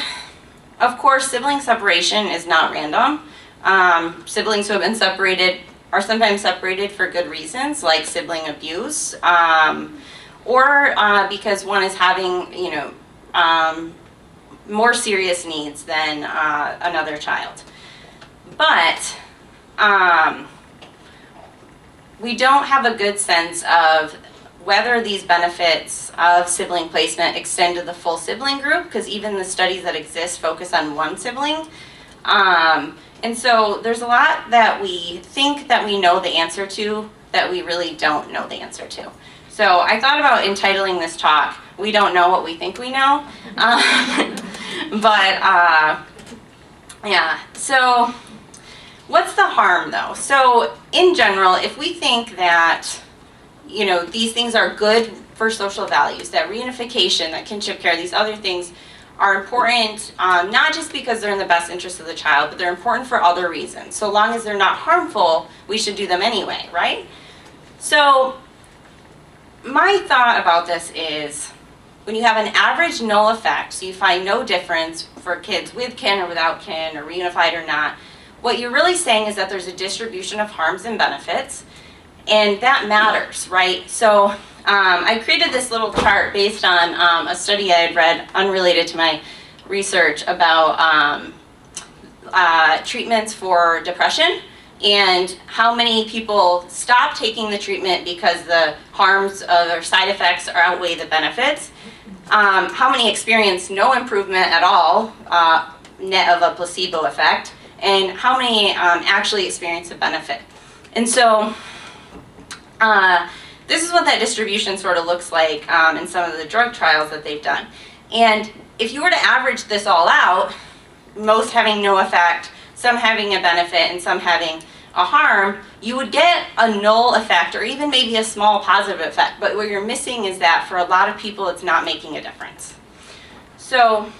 of course, sibling separation is not random. Siblings who have been separated are sometimes separated for good reasons, like sibling abuse, or because one is having, more serious needs than another child. But we don't have a good sense of whether these benefits of sibling placement extend to the full sibling group, because even the studies that exist focus on one sibling. And so there's a lot that we think that we know the answer to that we really don't know the answer to. So I thought about entitling this talk, "We Don't Know What We Think We Know." Yeah, so what's the harm though? So in general, if we think that these things are good for social values, that reunification, that kinship care, these other things are important, not just because they're in the best interest of the child, but they're important for other reasons. So long as they're not harmful, we should do them anyway, right? So my thought about this is, when you have an average null effect, so you find no difference for kids with kin or without kin, or reunified or not, what you're really saying is that there's a distribution of harms and benefits, and that matters, right? So I created this little chart based on a study I had read unrelated to my research about treatments for depression, and how many people stop taking the treatment because the harms or side effects outweigh the benefits, how many experience no improvement at all, net of a placebo effect, and how many actually experience a benefit. And so this is what that distribution sort of looks like in some of the drug trials that they've done. And if you were to average this all out, most having no effect, some having a benefit, and some having a harm, you would get a null effect, or even maybe a small positive effect. But what you're missing is that for a lot of people, it's not making a difference. So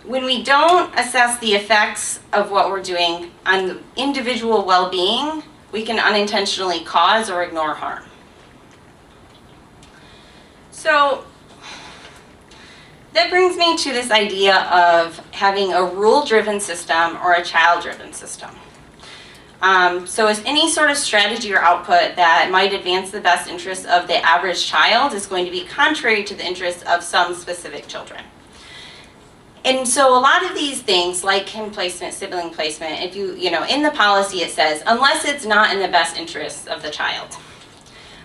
when we don't assess the effects of what we're doing on individual well-being, we can unintentionally cause or ignore harm. So that brings me to this idea of having a rule-driven system or a child-driven system. So as any sort of strategy or output that might advance the best interests of the average child is going to be contrary to the interests of some specific children. And so a lot of these things, like kin placement, sibling placement, if in the policy it says, unless it's not in the best interests of the child.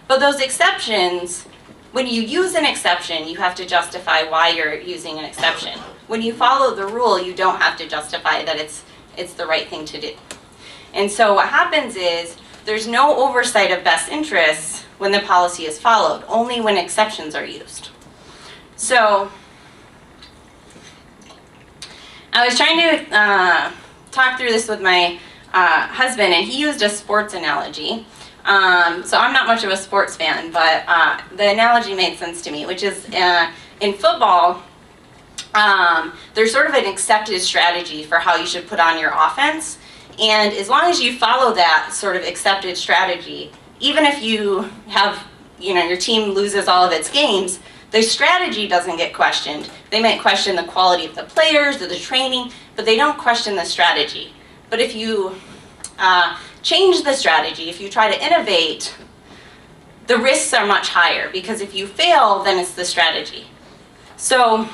But those exceptions, when you use an exception, you have to justify why you're using an exception. When you follow the rule, you don't have to justify that it's the right thing to do. And so what happens is, there's no oversight of best interests when the policy is followed, only when exceptions are used. So I was trying to talk through this with my husband, and he used a sports analogy. So I'm not much of a sports fan, but the analogy made sense to me, which is in football, there's sort of an accepted strategy for how you should put on your offense. And as long as you follow that sort of accepted strategy, even if you have, your team loses all of its games, the strategy doesn't get questioned. They might question the quality of the players or the training, but they don't question the strategy. But if you change the strategy, if you try to innovate, the risks are much higher, because if you fail, then it's the strategy. So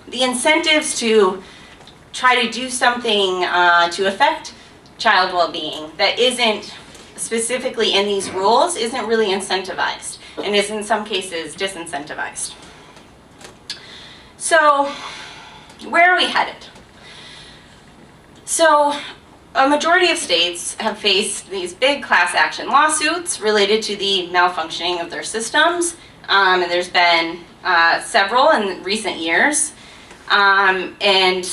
the incentives to try to do something to affect child well-being that isn't specifically in these rules isn't really incentivized, and is in some cases disincentivized. So where are we headed? So a majority of states have faced these big class action lawsuits related to the malfunctioning of their systems, and there's been several in recent years. And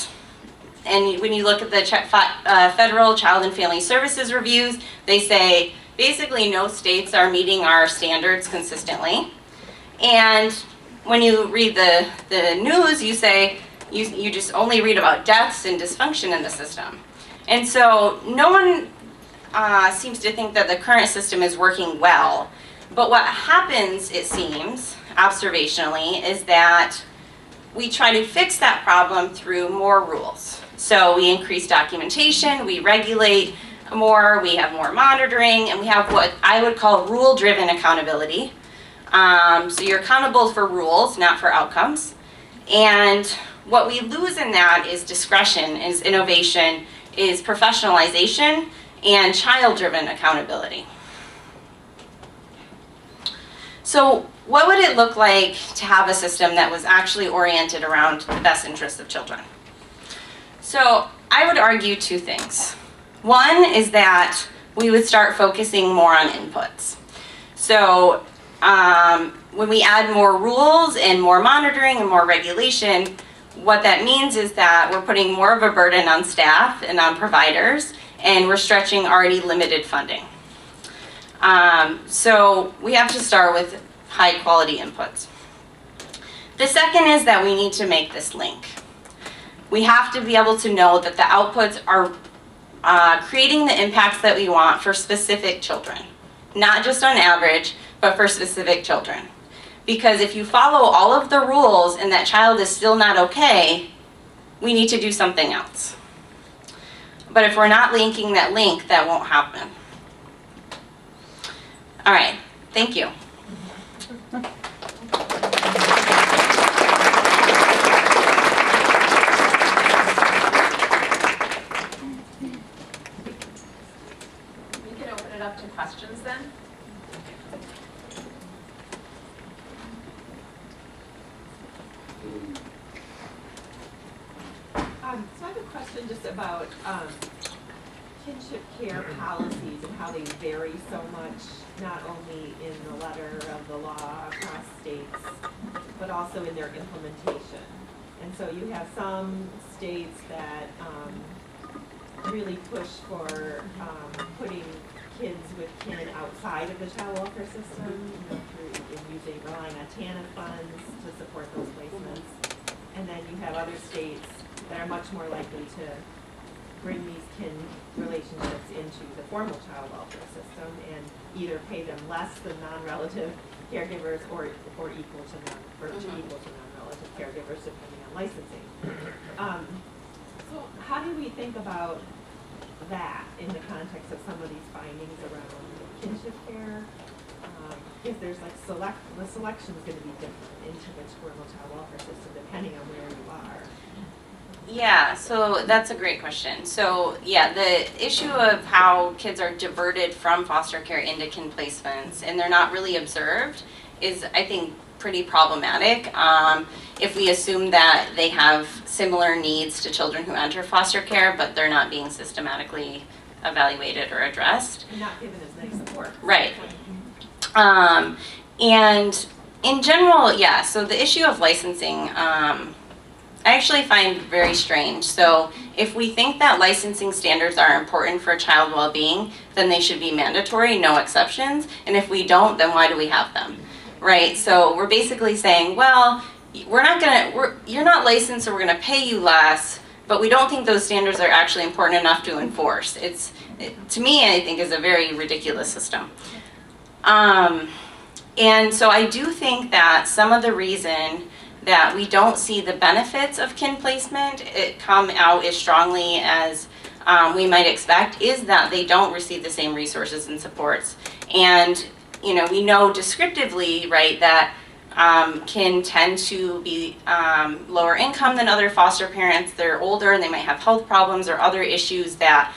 when you look at the federal Child and Family Services reviews, they say basically no states are meeting our standards consistently. And when you read the news, you say you just only read about deaths and dysfunction in the system. And so no one seems to think that the current system is working well. But what happens, it seems, observationally, is that we try to fix that problem through more rules. So we increase documentation, we regulate more, we have more monitoring, and we have what I would call rule-driven accountability. So you're accountable for rules, not for outcomes. And what we lose in that is discretion, is innovation, is professionalization, and child-driven accountability. So what would it look like to have a system that was actually oriented around the best interests of children? So I would argue two things. One is that we would start focusing more on inputs. So when we add more rules and more monitoring and more regulation, what that means is that we're putting more of a burden on staff and on providers, and we're stretching already limited funding. So we have to start with high quality inputs. The second is that we need to make this link. We have to be able to know that the outputs are creating the impacts that we want for specific children. Not just on average, but for specific children. Because if you follow all of the rules and that child is still not okay, we need to do something else. But if we're not linking that link, that won't happen. All right, thank you. We can open it up to questions then. So I have a question just about kinship care policies and how they vary so much, not only in the letter of the law across states, but also in their implementation. And so you have some states that really push for putting kids with kin outside of the child welfare system, through relying on TANF funds to support those placements. And then you have other states that are much more likely to bring these kin relationships into the formal child welfare system and either pay them less than non-relative caregivers or equal to non-relative caregivers, depending on licensing. So how do we think about that in the context of some of these findings around kinship care? If there's like the selection is going to be different into which formal child welfare system depending on where you are. Yeah, so that's a great question. So yeah, the issue of how kids are diverted from foster care into kin placements and they're not really observed is, I think, pretty problematic. If we assume that they have similar needs to children who enter foster care, but they're not being systematically evaluated or addressed. And not given as many support. Right. And in general, yeah, so the issue of licensing, I actually find very strange. So if we think that licensing standards are important for child well-being, then they should be mandatory, no exceptions. And if we don't, then why do we have them? Right? So we're basically saying, well, you're not licensed, so we're gonna pay you less, but we don't think those standards are actually important enough to enforce. To me, I think, is a very ridiculous system. And so I do think that some of the reason that we don't see the benefits of kin placement come out as strongly as we might expect is that they don't receive the same resources and supports. And we know descriptively, right, that kin tend to be lower income than other foster parents. They're older and they might have health problems or other issues that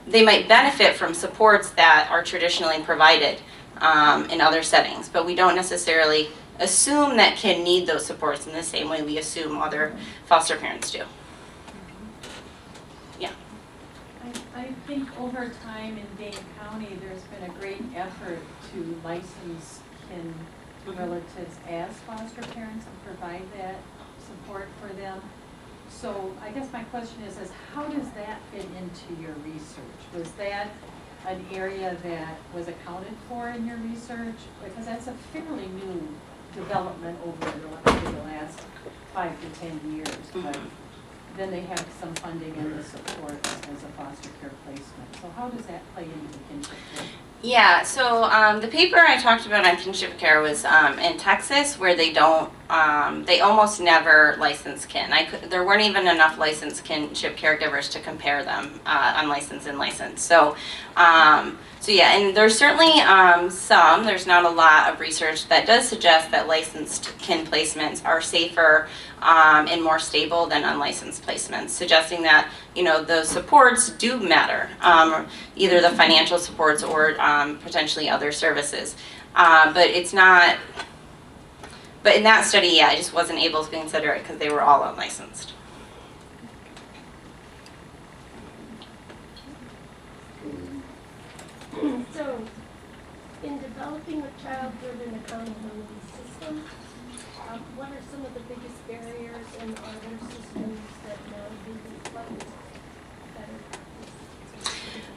they might benefit from supports that are traditionally provided in other settings. But we don't necessarily assume that kin need those supports in the same way we assume other foster parents do. Yeah. I think over time in Dane County, there's been a great effort to license kin relatives as foster parents and provide that support for them. So I guess my question is how does that fit into your research? Was that an area that was accounted for in your research? Because that's a fairly new development over let's say the last 5 to 10 years, but then they have some funding and the support as a foster care placement. So how does that play into kinship care? Yeah, so the paper I talked about on kinship care was in Texas, where they don't, they almost never license kin. There weren't even enough licensed kinship caregivers to compare them, unlicensed and licensed. So yeah, and there's certainly there's not a lot of research that does suggest that licensed kin placements are safer and more stable than unlicensed placements, suggesting that, those supports do matter, either the financial supports or potentially other services. But it's not, but in that study, yeah, I just wasn't able to consider it because they were all unlicensed. So, in developing a child-driven accountability system, what are some of the biggest barriers, and are there systems that now do reflect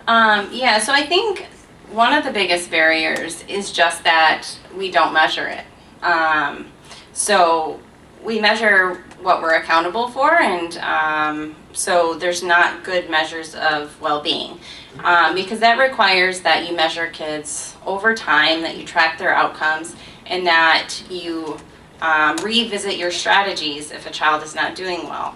better? Yeah, so I think one of the biggest barriers is just that we don't measure it. So we measure what we're accountable for, and so there's not good measures of well-being, because that requires that you measure kids over time, that you track their outcomes, and that you revisit your strategies if a child is not doing well.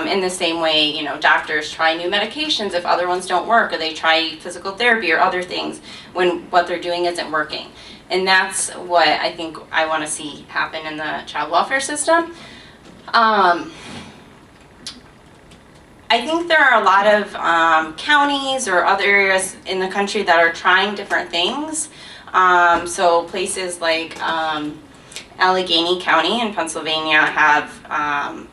In the same way, doctors try new medications if other ones don't work, or they try physical therapy or other things when what they're doing isn't working. And that's what I think I want to see happen in the child welfare system. I think there are a lot of counties or other areas in the country that are trying different things. So places like Allegheny County in Pennsylvania have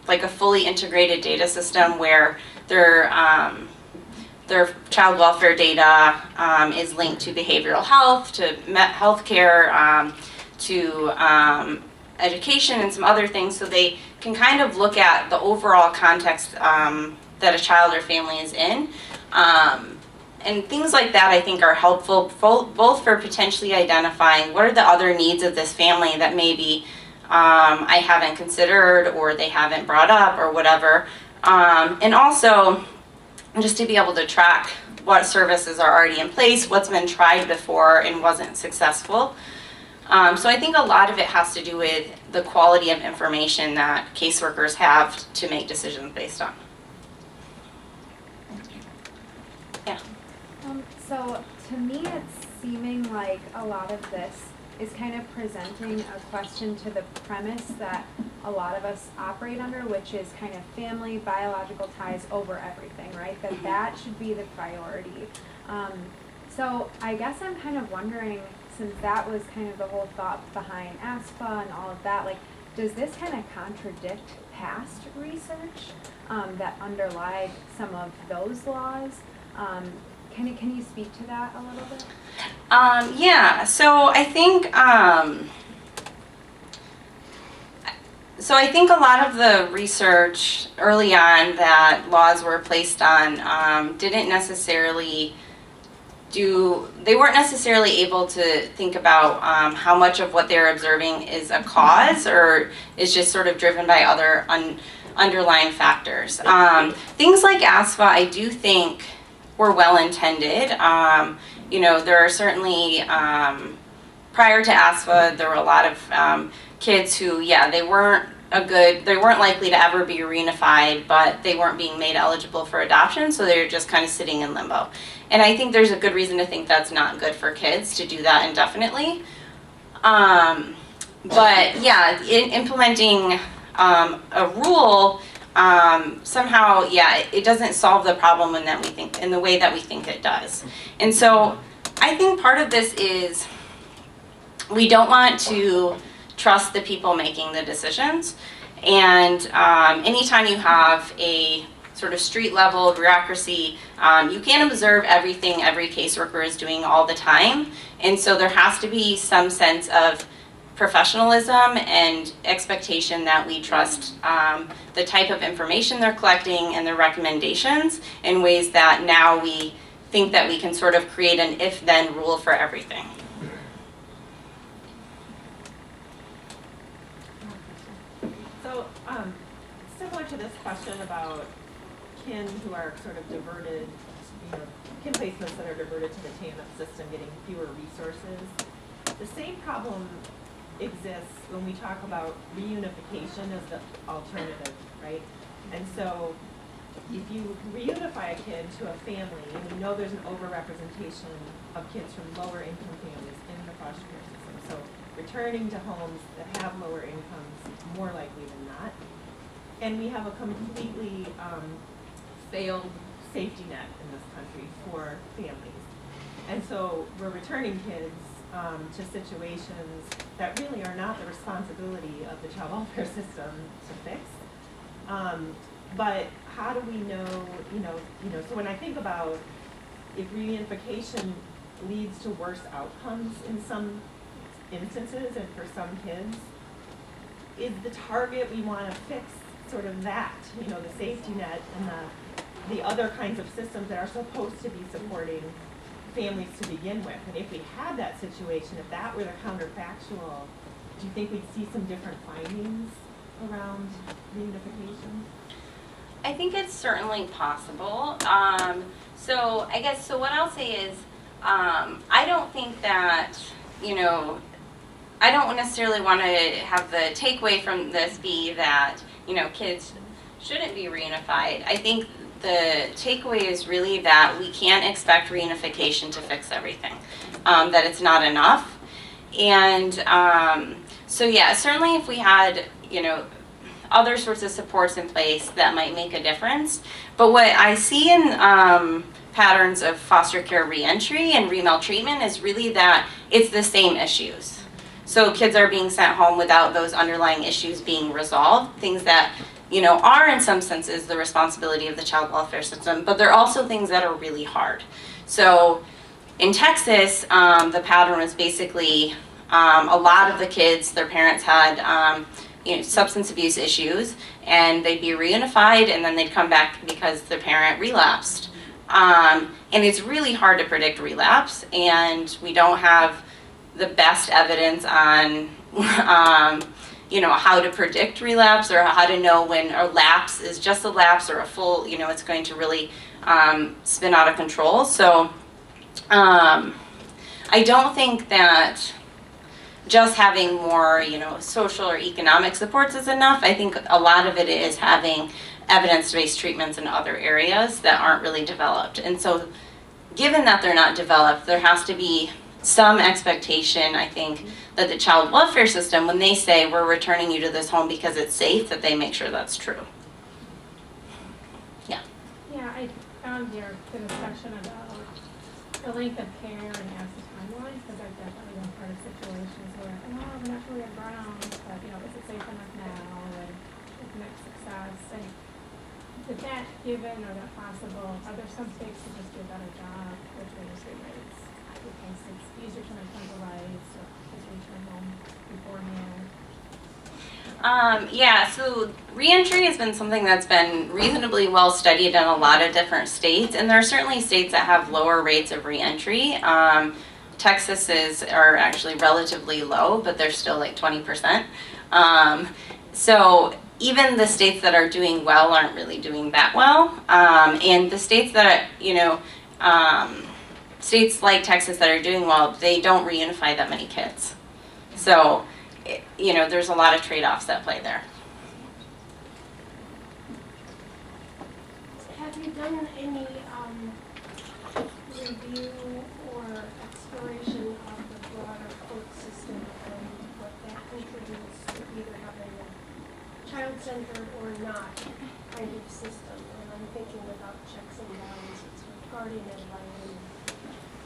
like a fully integrated data system where their child welfare data is linked to behavioral health, to health care, to education and some other things, so they can kind of look at the overall context that a child or family is in. And things like that I think are helpful both for potentially identifying what are the other needs of this family that maybe I haven't considered or they haven't brought up or whatever. And also just to be able to track what services are already in place, what's been tried before and wasn't successful. So I think a lot of it has to do with the quality of information that caseworkers have to make decisions based on. Yeah. So to me, it's seeming like a lot of this is kind of presenting a question to the premise that a lot of us operate under, which is kind of family, biological ties over everything, right? That should be the priority. So I guess I'm kind of wondering, since that was kind of the whole thought behind ASPA and all of that, like, does this kind of contradict past research that underlied some of those laws? Can you speak to that a little bit? Yeah, so I think a lot of the research early on that laws were placed on didn't necessarily they weren't necessarily able to think about how much of what they're observing is a cause or is just sort of driven by other underlying factors. Things like ASPA, I do think were well intended. There are certainly, prior to ASPA, there were a lot of kids who, they weren't likely to ever be reunified, but they weren't being made eligible for adoption, so they were just kind of sitting in limbo. And I think there's a good reason to think that's not good for kids to do that indefinitely. But yeah, implementing a rule somehow, it doesn't solve the problem in the way that we think it does. And so I think part of this is we don't want to trust the people making the decisions. And anytime you have a sort of street level bureaucracy, you can't observe everything every caseworker is doing all the time. And so there has to be some sense of professionalism and expectation that we trust the type of information they're collecting and their recommendations in ways that now we think that we can sort of create an if-then rule for everything. So, similar to this question about kin who are sort of diverted, kin placements that are diverted to the TANF system getting fewer resources, the same problem exists when we talk about reunification as the alternative, right? And so, if you reunify a kid to a family, and we know there's an overrepresentation of kids from lower income families in the foster care system, so returning to homes that have lower incomes more likely than not. And we have a completely failed safety net in this country for families. And so we're returning kids to situations that really are not the responsibility of the child welfare system to fix. But how do we know, so when I think about if reunification leads to worse outcomes in some instances and for some kids, is the target we want to fix sort of that, the safety net and the other kinds of systems that are supposed to be supporting families to begin with? And if we had that situation, if that were the counterfactual, do you think we'd see some different findings around reunification? I think it's certainly possible. So what I'll say is, I don't think that, I don't necessarily want to have the takeaway from this be that, kids shouldn't be reunified. I think the takeaway is really that we can't expect reunification to fix everything, that it's not enough. And certainly if we had, other sorts of supports in place that might make a difference. But what I see in patterns of foster care reentry and remaltreatment is really that it's the same issues. So kids are being sent home without those underlying issues being resolved, things that are in some senses the responsibility of the child welfare system, but they're also things that are really hard. So in Texas, the pattern was basically a lot of the kids, their parents had substance abuse issues, and they'd be reunified and then they'd come back because their parent relapsed. And it's really hard to predict relapse, and we don't have the best evidence on how to predict relapse or how to know when a lapse is just a lapse or a full, it's going to really spin out of control. So I don't think that just having more, social or economic supports is enough. I think a lot of it is having evidence-based treatments in other areas that aren't really developed. And so given that they're not developed, there has to be some expectation, I think, that the child welfare system, when they say we're returning you to this home because it's safe, that they make sure that's true. Yeah. Yeah, I found the discussion about the length of care and access timelines, because I've definitely been part of situations where, we're not really around, but, is it safe enough now, and is the next success, and is that given or that possible? Are there some states that just do a better job with reentry rates because it's easier to make clinical rights or kids return home beforehand? So reentry has been something that's been reasonably well studied in a lot of different states, and there are certainly states that have lower rates of reentry. Texas are actually relatively low, but they're still like 20%. So even the states that are doing well aren't really doing that well. And the states that, states like Texas that are doing well, they don't reunify that many kids. So, there's a lot of trade-offs that play there. Have you done any review or exploration of the broader court system and what that contributes to either having a child-centered or not kind of system? And I'm thinking about checks and balances with guardian ad litem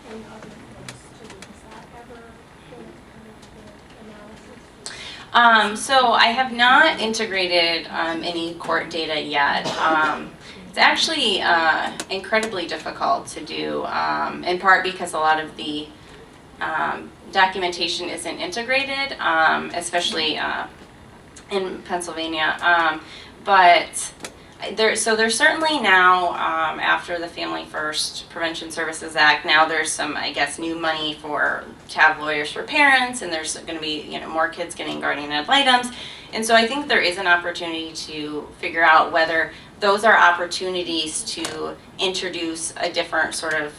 and other folks too. Has that ever been kind of the analysis? So I have not integrated any court data yet. It's actually incredibly difficult to do, in part because a lot of the documentation isn't integrated, especially in Pennsylvania. But there's certainly now, after the Family First Prevention Services Act, now there's some, I guess, new money to have lawyers for parents, and there's going to be, more kids getting guardian ad litems. And so I think there is an opportunity to figure out whether those are opportunities to introduce a different sort of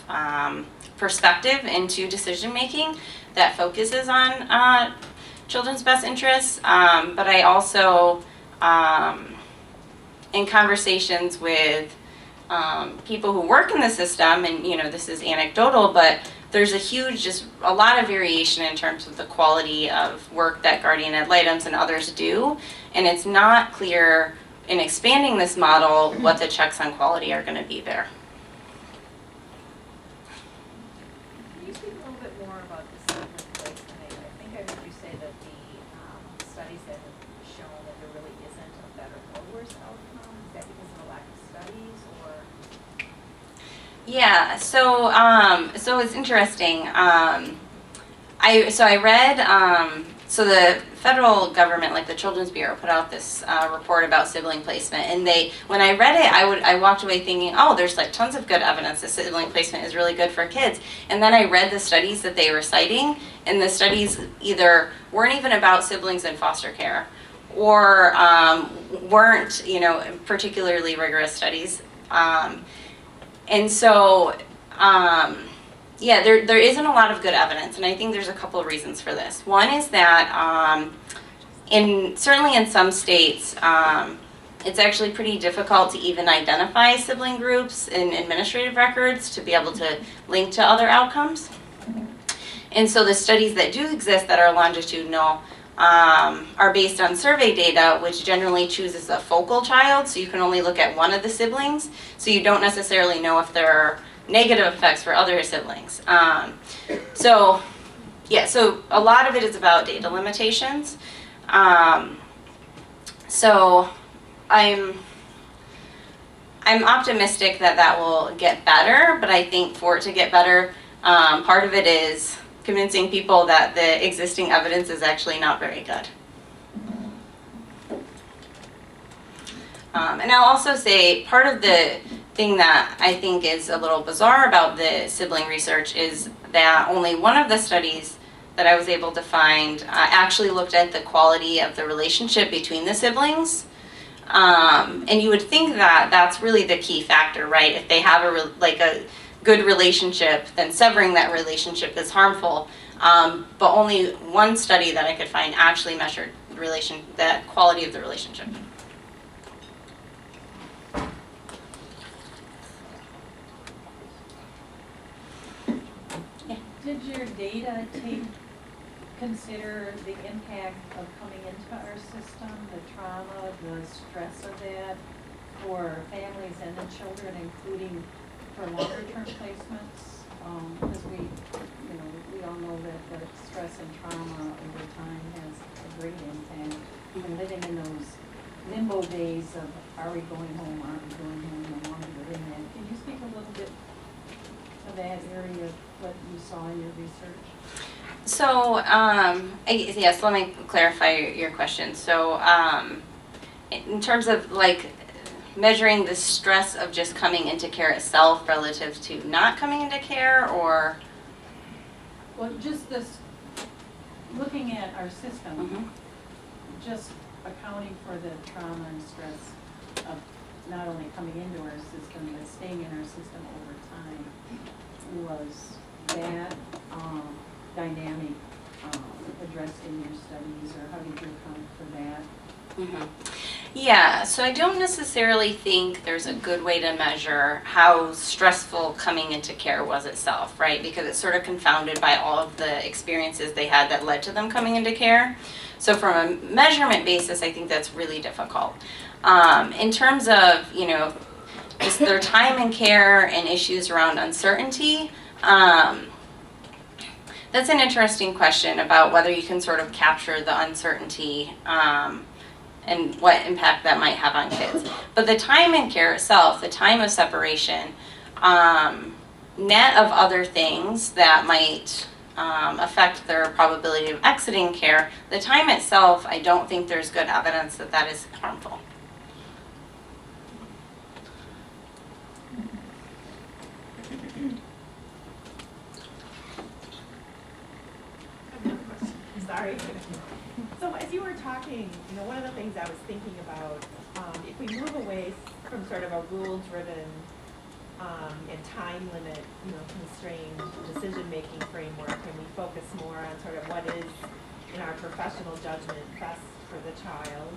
perspective into decision making that focuses on children's best interests. But I also, in conversations with people who work in the system, and this is anecdotal, but there's a lot of variation in terms of the quality of work that guardian ad litems and others do, and it's not clear in expanding this model what the checks on quality are going to be there. Can you speak a little bit more about the sibling placement? I think I heard you say that the studies that have shown that there really isn't a better or worse outcome. Is that because of a lack of studies, or? Yeah, so it's interesting. I read, so the federal government, like the Children's Bureau, put out this report about sibling placement, and when I read it, I walked away thinking, oh, there's like tons of good evidence that sibling placement is really good for kids. And then I read the studies that they were citing, and the studies either weren't even about siblings in foster care, or weren't, particularly rigorous studies. And so, there isn't a lot of good evidence, and I think there's a couple of reasons for this. One is that certainly in some states, it's actually pretty difficult to even identify sibling groups in administrative records to be able to link to other outcomes. And so the studies that do exist that are longitudinal are based on survey data, which generally chooses a focal child, so you can only look at one of the siblings, so you don't necessarily know if there are negative effects for other siblings. So a lot of it is about data limitations. So I'm optimistic that will get better, but I think for it to get better, part of it is convincing people that the existing evidence is actually not very good. And I'll also say part of the thing that I think is a little bizarre about the sibling research is that only one of the studies that I was able to find actually looked at the quality of the relationship between the siblings. And you would think that that's really the key factor, right? If they have a good relationship, then severing that relationship is harmful. But only one study that I could find actually measured the quality of the relationship. Did your data consider the impact of coming into our system, the trauma, the stress of that for families and the children, including for longer-term placements? Because we all know that stress and trauma over time has a great impact. And living in those limbo days of are we going home, aren't we going home, no longer living that. Can you speak a little bit to that area of what you saw in your research? So, yes, let me clarify your question. So, in terms of measuring the stress of just coming into care itself relative to not coming into care, or? Well, just this, looking at our system, just accounting for the trauma and stress of not only coming into our system, but staying in our system over time, was that dynamic addressed in your studies, or how did you account for that? Yeah, so I don't necessarily think there's a good way to measure how stressful coming into care was itself, right? Because it's sort of confounded by all of the experiences they had that led to them coming into care. So from a measurement basis, I think that's really difficult. In terms of, just their time in care and issues around uncertainty, that's an interesting question about whether you can sort of capture the uncertainty and what impact that might have on kids. But the time in care itself, the time of separation, net of other things that might affect their probability of exiting care, the time itself, I don't think there's good evidence that is harmful. sorry. So as you were talking, one of the things I was thinking about, if we move away from sort of a rule-driven and time limit, constrained decision-making framework, and we focus more on sort of what is, in our professional judgment, best for the child,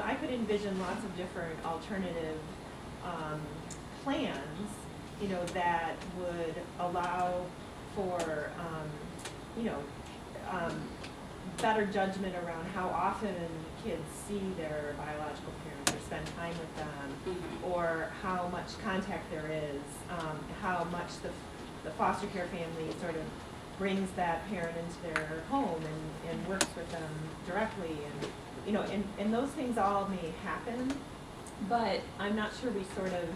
I could envision lots of different alternative plans, that would allow for, better judgment around how often kids see their biological parents or spend time with them, or how much contact there is, how much the foster care family sort of brings that parent into their home and works with them directly, and those things all may happen, but I'm not sure we sort of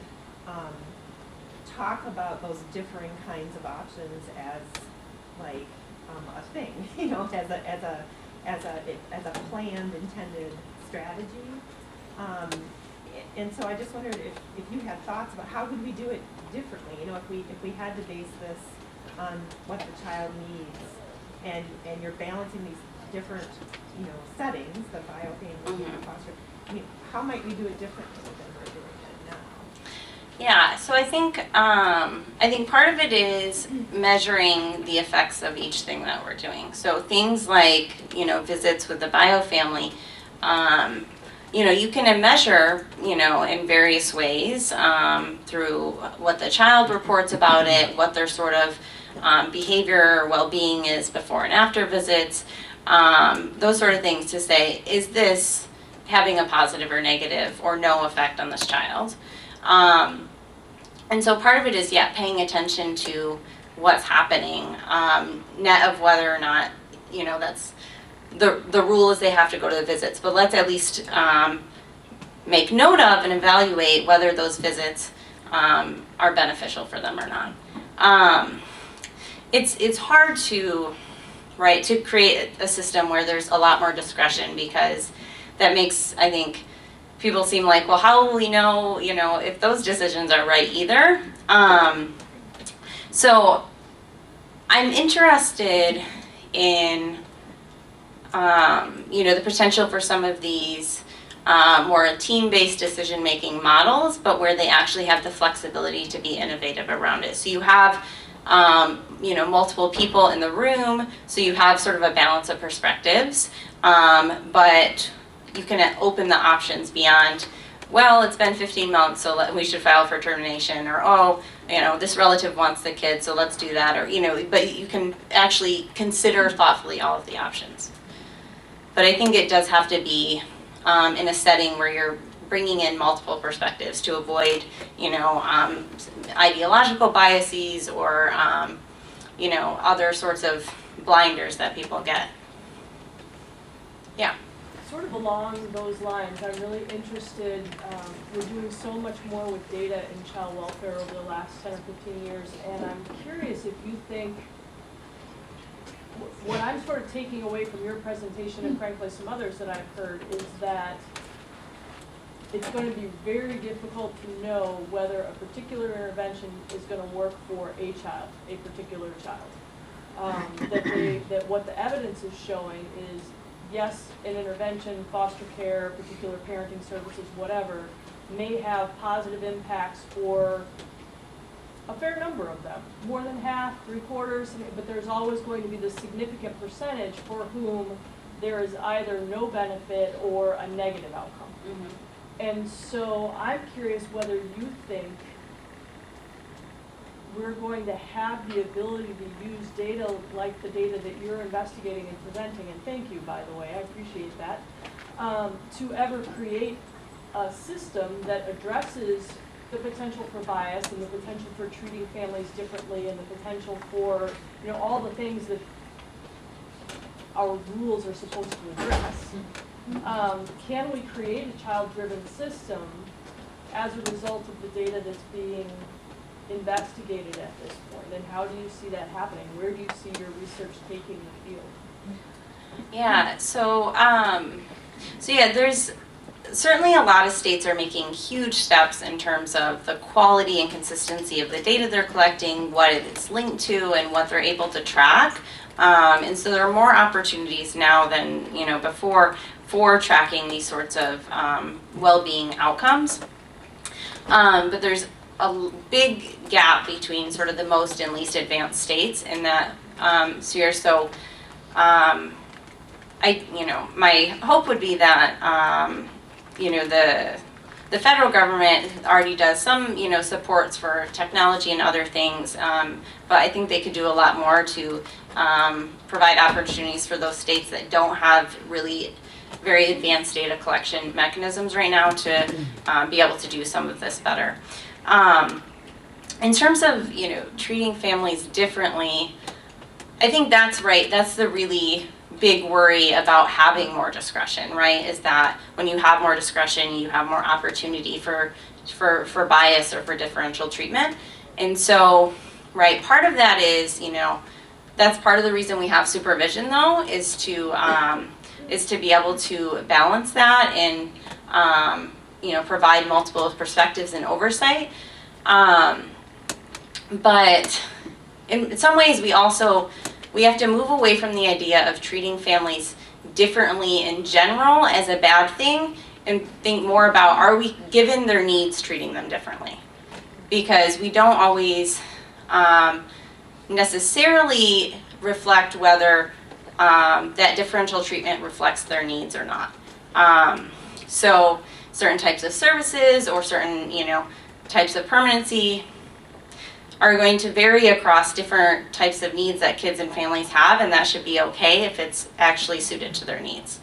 talk about those differing kinds of options as like a thing, as a planned, intended strategy. And so I just wondered if you had thoughts about how could we do it differently. If we had to base this on what the child needs, and you're balancing these different settings, the bio family and the foster. How might we do it differently than we're doing it now? Yeah, so I think part of it is measuring the effects of each thing that we're doing. So things like, visits with the bio family, you can measure, in various ways, through what the child reports about it, what their sort of behavior or well-being is before and after visits, those sort of things to say, is this having a positive or negative or no effect on this child? And so part of it is, paying attention to what's happening, net of whether or not, that's the rule is they have to go to the visits, but let's at least make note of and evaluate whether those visits are beneficial for them or not. It's hard to create a system where there's a lot more discretion, because that makes, I think, people seem like, well, how will we know, if those decisions are right either? So I'm interested in, the potential for some of these more team-based decision-making models, but where they actually have the flexibility to be innovative around it. So you have, multiple people in the room, so you have sort of a balance of perspectives, but you can open the options beyond, well, it's been 15 months, so we should file for termination, or, this relative wants the kid, so let's do that, or, but you can actually consider thoughtfully all of the options. But I think it does have to be in a setting where you're bringing in multiple perspectives to avoid, ideological biases or, other sorts of blinders that people get. Yeah. Sort of along those lines, I'm really interested, we're doing so much more with data in child welfare over the last 10 or 15 years, and I'm curious if you think, what I'm sort of taking away from your presentation and frankly some others that I've heard, is that it's going to be very difficult to know whether a particular intervention is going to work for a child, a particular child. That what the evidence is showing is, yes, an intervention, foster care, particular parenting services, whatever, may have positive impacts for a fair number of them, more than half, 3/4, but there's always going to be this significant percentage for whom there is either no benefit or a negative outcome. Mm-hmm. And so I'm curious whether you think we're going to have the ability to use data like the data that you're investigating and presenting, and thank you, by the way, I appreciate that, to ever create a system that addresses the potential for bias and the potential for treating families differently and the potential for, all the things that our rules are supposed to address. Can we create a child-driven system as a result of the data that's being investigated at this point, and how do you see that happening? Where do you see your research taking the field? Yeah, so there's certainly a lot of states are making huge steps in terms of the quality and consistency of the data they're collecting, what it's linked to, and what they're able to track. And so there are more opportunities now than before for tracking these sorts of well-being outcomes. But there's a big gap between sort of the most and least advanced states in that sphere. So my hope would be that the federal government already does some supports for technology and other things, but I think they could do a lot more to provide opportunities for those states that don't have really very advanced data collection mechanisms right now to be able to do some of this better. In terms of treating families differently, I think that's right. That's the really big worry about having more discretion, right? Is that when you have more discretion, you have more opportunity for bias or for differential treatment. And so, right, part of that is, that's part of the reason we have supervision, though, is to be able to balance that and provide multiple perspectives and oversight. But in some ways, we have to move away from the idea of treating families differently in general as a bad thing and think more about, are we, given their needs, treating them differently? Because we don't always necessarily reflect whether that differential treatment reflects their needs or not. So certain types of services or certain types of permanency are going to vary across different types of needs that kids and families have, and that should be okay if it's actually suited to their needs.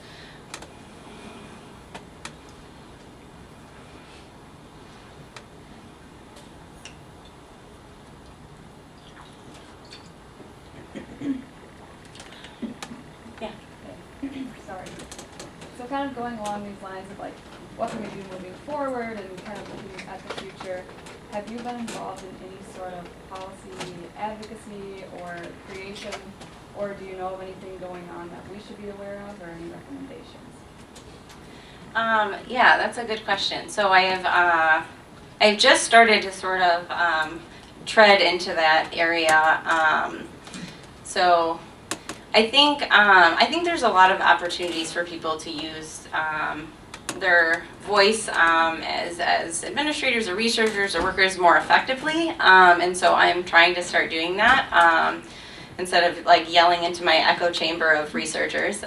Yeah. Sorry. So kind of going along these lines of like, what can we do moving forward and kind of looking at the future, have you been involved in any sort of policy advocacy or creation, or do you know of anything going on that we should be aware of, or any recommendations? Yeah, that's a good question. So I've just started to sort of tread into that area. So I think there's a lot of opportunities for people to use their voice as administrators or researchers or workers more effectively, and so I'm trying to start doing that instead of like yelling into my echo chamber of researchers.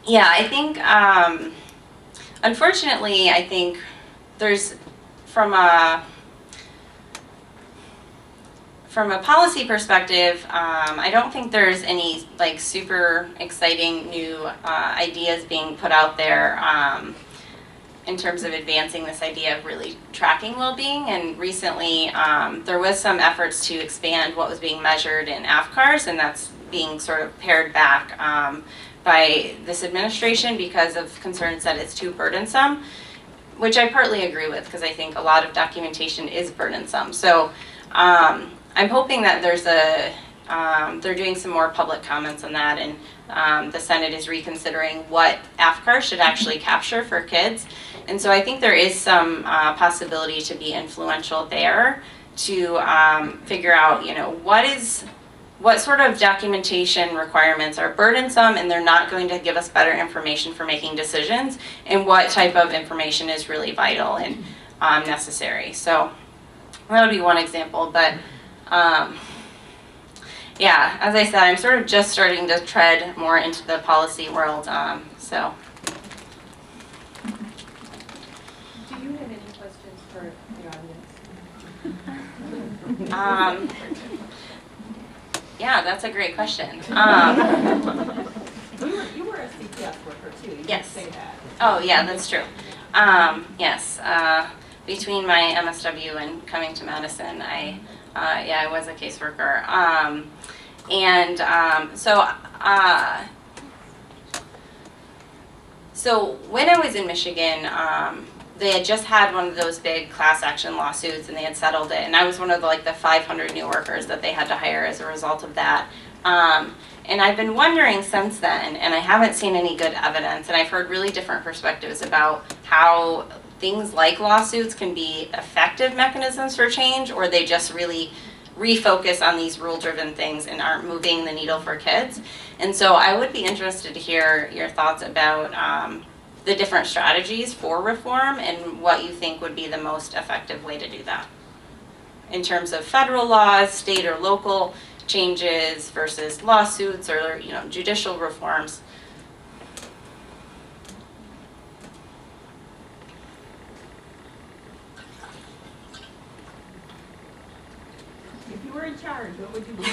Yeah, I think unfortunately I think there's from a policy perspective, I don't think there's any like super exciting new ideas being put out there in terms of advancing this idea of really tracking well-being. And recently, there was some efforts to expand what was being measured in AFCARs, and that's being sort of pared back by this administration because of concerns that it's too burdensome, which I partly agree with because I think a lot of documentation is burdensome. So. I'm hoping that they're doing some more public comments on that, and the Senate is reconsidering what AFCAR should actually capture for kids. And so I think there is some possibility to be influential there to figure out, what sort of documentation requirements are burdensome and they're not going to give us better information for making decisions, and what type of information is really vital and necessary. So that would be one example, but yeah, as I said, I'm sort of just starting to tread more into the policy world, so. Do you have any questions for the audience? Yeah, that's a great question. You were a CPS worker too, you Yes. didn't say that. Oh, yeah, that's true. Yes, between my MSW and coming to Madison, I was a caseworker. So when I was in Michigan, they had just had one of those big class action lawsuits and they had settled it. And I was one of the 500 new workers that they had to hire as a result of that. And I've been wondering since then, and I haven't seen any good evidence, and I've heard really different perspectives about how things like lawsuits can be effective mechanisms for change, or they just really refocus on these rule-driven things and aren't moving the needle for kids. And so I would be interested to hear your thoughts about the different strategies for reform and what you think would be the most effective way to do that in terms of federal laws, state or local changes versus lawsuits or judicial reforms. If you were in charge, what would you do?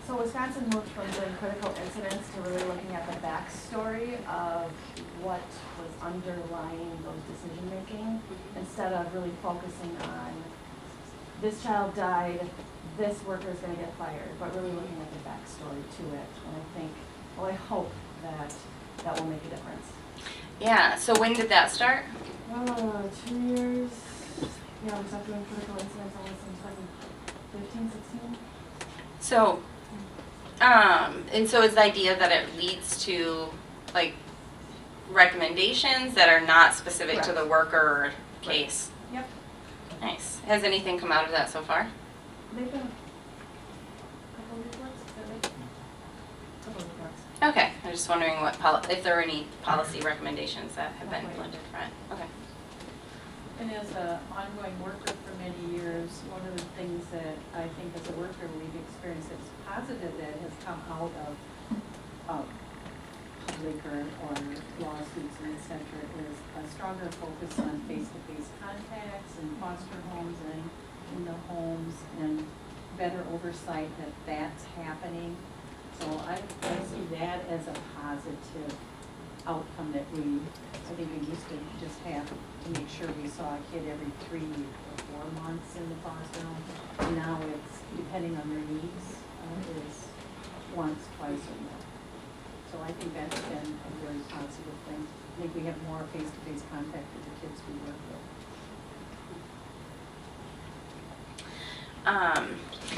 So Wisconsin moved from doing critical incidents to really looking at the backstory of what was underlying those decision-making, instead of really focusing on this child died, this worker is going to get fired, but really looking at the backstory to it. And I think, I hope that that will make a difference. Yeah, so when did that start? 2 years. Yeah, we stopped doing critical incidents only since 15, 16. So, and so is the idea that it leads to like recommendations that are not specific to the worker case? Yep. Nice. Has anything come out of that so far? They've been a couple of reports. Couple of reports. Okay, I'm just wondering what if there are any policy recommendations that have been implemented from it. Okay. And as an ongoing worker for many years, one of the things that I think as a worker we've experienced that's positive that has come out of public or lawsuits and et cetera is a stronger focus on face-to-face contacts and foster homes and in the homes and better oversight that that's happening. So I see that as a positive outcome that I think we used to just have to make sure we saw a kid every 3 or 4 months in the foster home. And now it's, depending on their needs, is once, twice, or more. So I think that's been a very positive thing. I think we have more face-to-face contact with the kids we work with.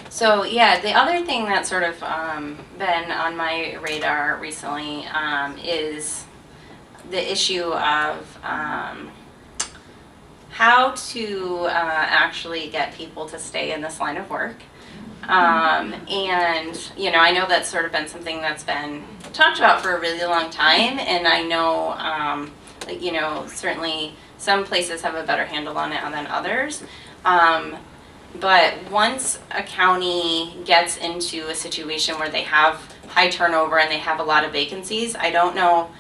So yeah, the other thing that's sort of been on my radar recently is the issue of how to actually get people to stay in this line of work. And I know that's sort of been something that's been talked about for a really long time, and I know certainly some places have a better handle on it than others. But once a county gets into a situation where they have high turnover and they have a lot of vacancies, I don't know,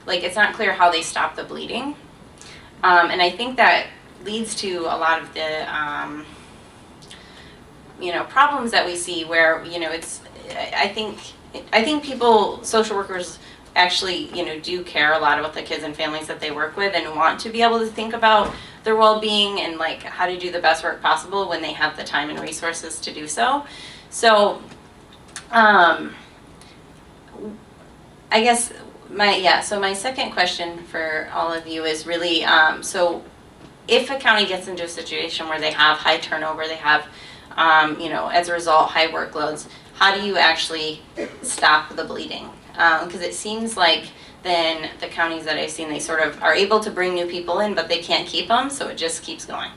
it's not clear how they stop the bleeding. And I think that leads to a lot of the, problems that we see where, I think people, social workers actually, do care a lot about the kids and families that they work with and want to be able to think about their well-being and how to do the best work possible when they have the time and resources to do so. So, I guess my second question for all of you is really, so if a county gets into a situation where they have high turnover, they have, as a result, high workloads, how do you actually stop the bleeding? Because it seems like then the counties that I've seen, they sort of are able to bring new people in, but they can't keep them, so it just keeps going.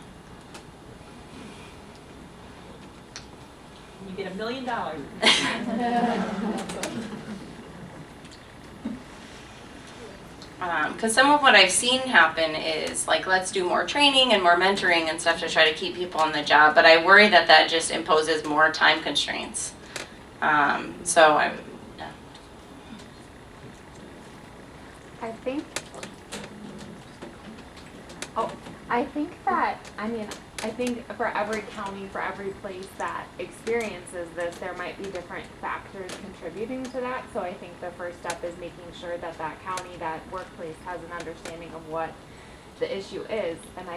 You get $1 million. Because some of what I've seen happen is let's do more training and more mentoring and stuff to try to keep people on the job, but I worry that that just imposes more time constraints. I think for every county, for every place that experiences this, there might be different factors contributing to that. So I think the first step is making sure that that county, that workplace has an understanding of what the issue is. And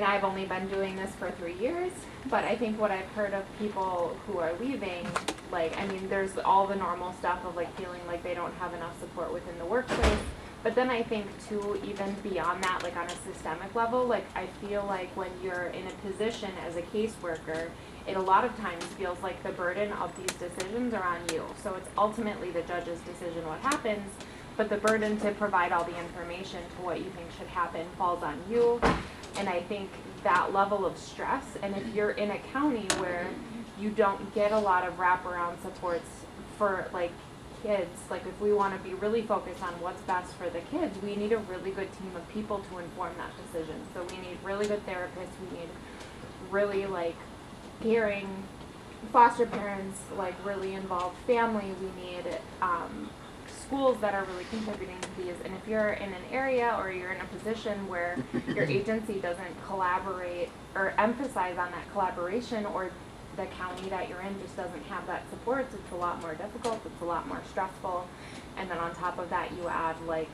I've only been doing this for 3 years, but I think what I've heard of people who are leaving, there's all the normal stuff of feeling like they don't have enough support within the workplace, But then I think too, even beyond that, like on a systemic level, like I feel like when you're in a position as a caseworker, it a lot of times feels like the burden of these decisions are on you. So it's ultimately the judge's decision what happens, but the burden to provide all the information to what you think should happen falls on you. And I think that level of stress, and if you're in a county where you don't get a lot of wraparound supports for like kids, like if we want to be really focused on what's best for the kids, we need a really good team of people to inform that decision. So we need really good therapists, we need really like caring foster parents, like really involved family, we need schools that are really contributing to these. And if you're in an area or you're in a position where your agency doesn't collaborate or emphasize on that collaboration, or the county that you're in just doesn't have that support, it's a lot more difficult, it's a lot more stressful. And then on top of that, you add like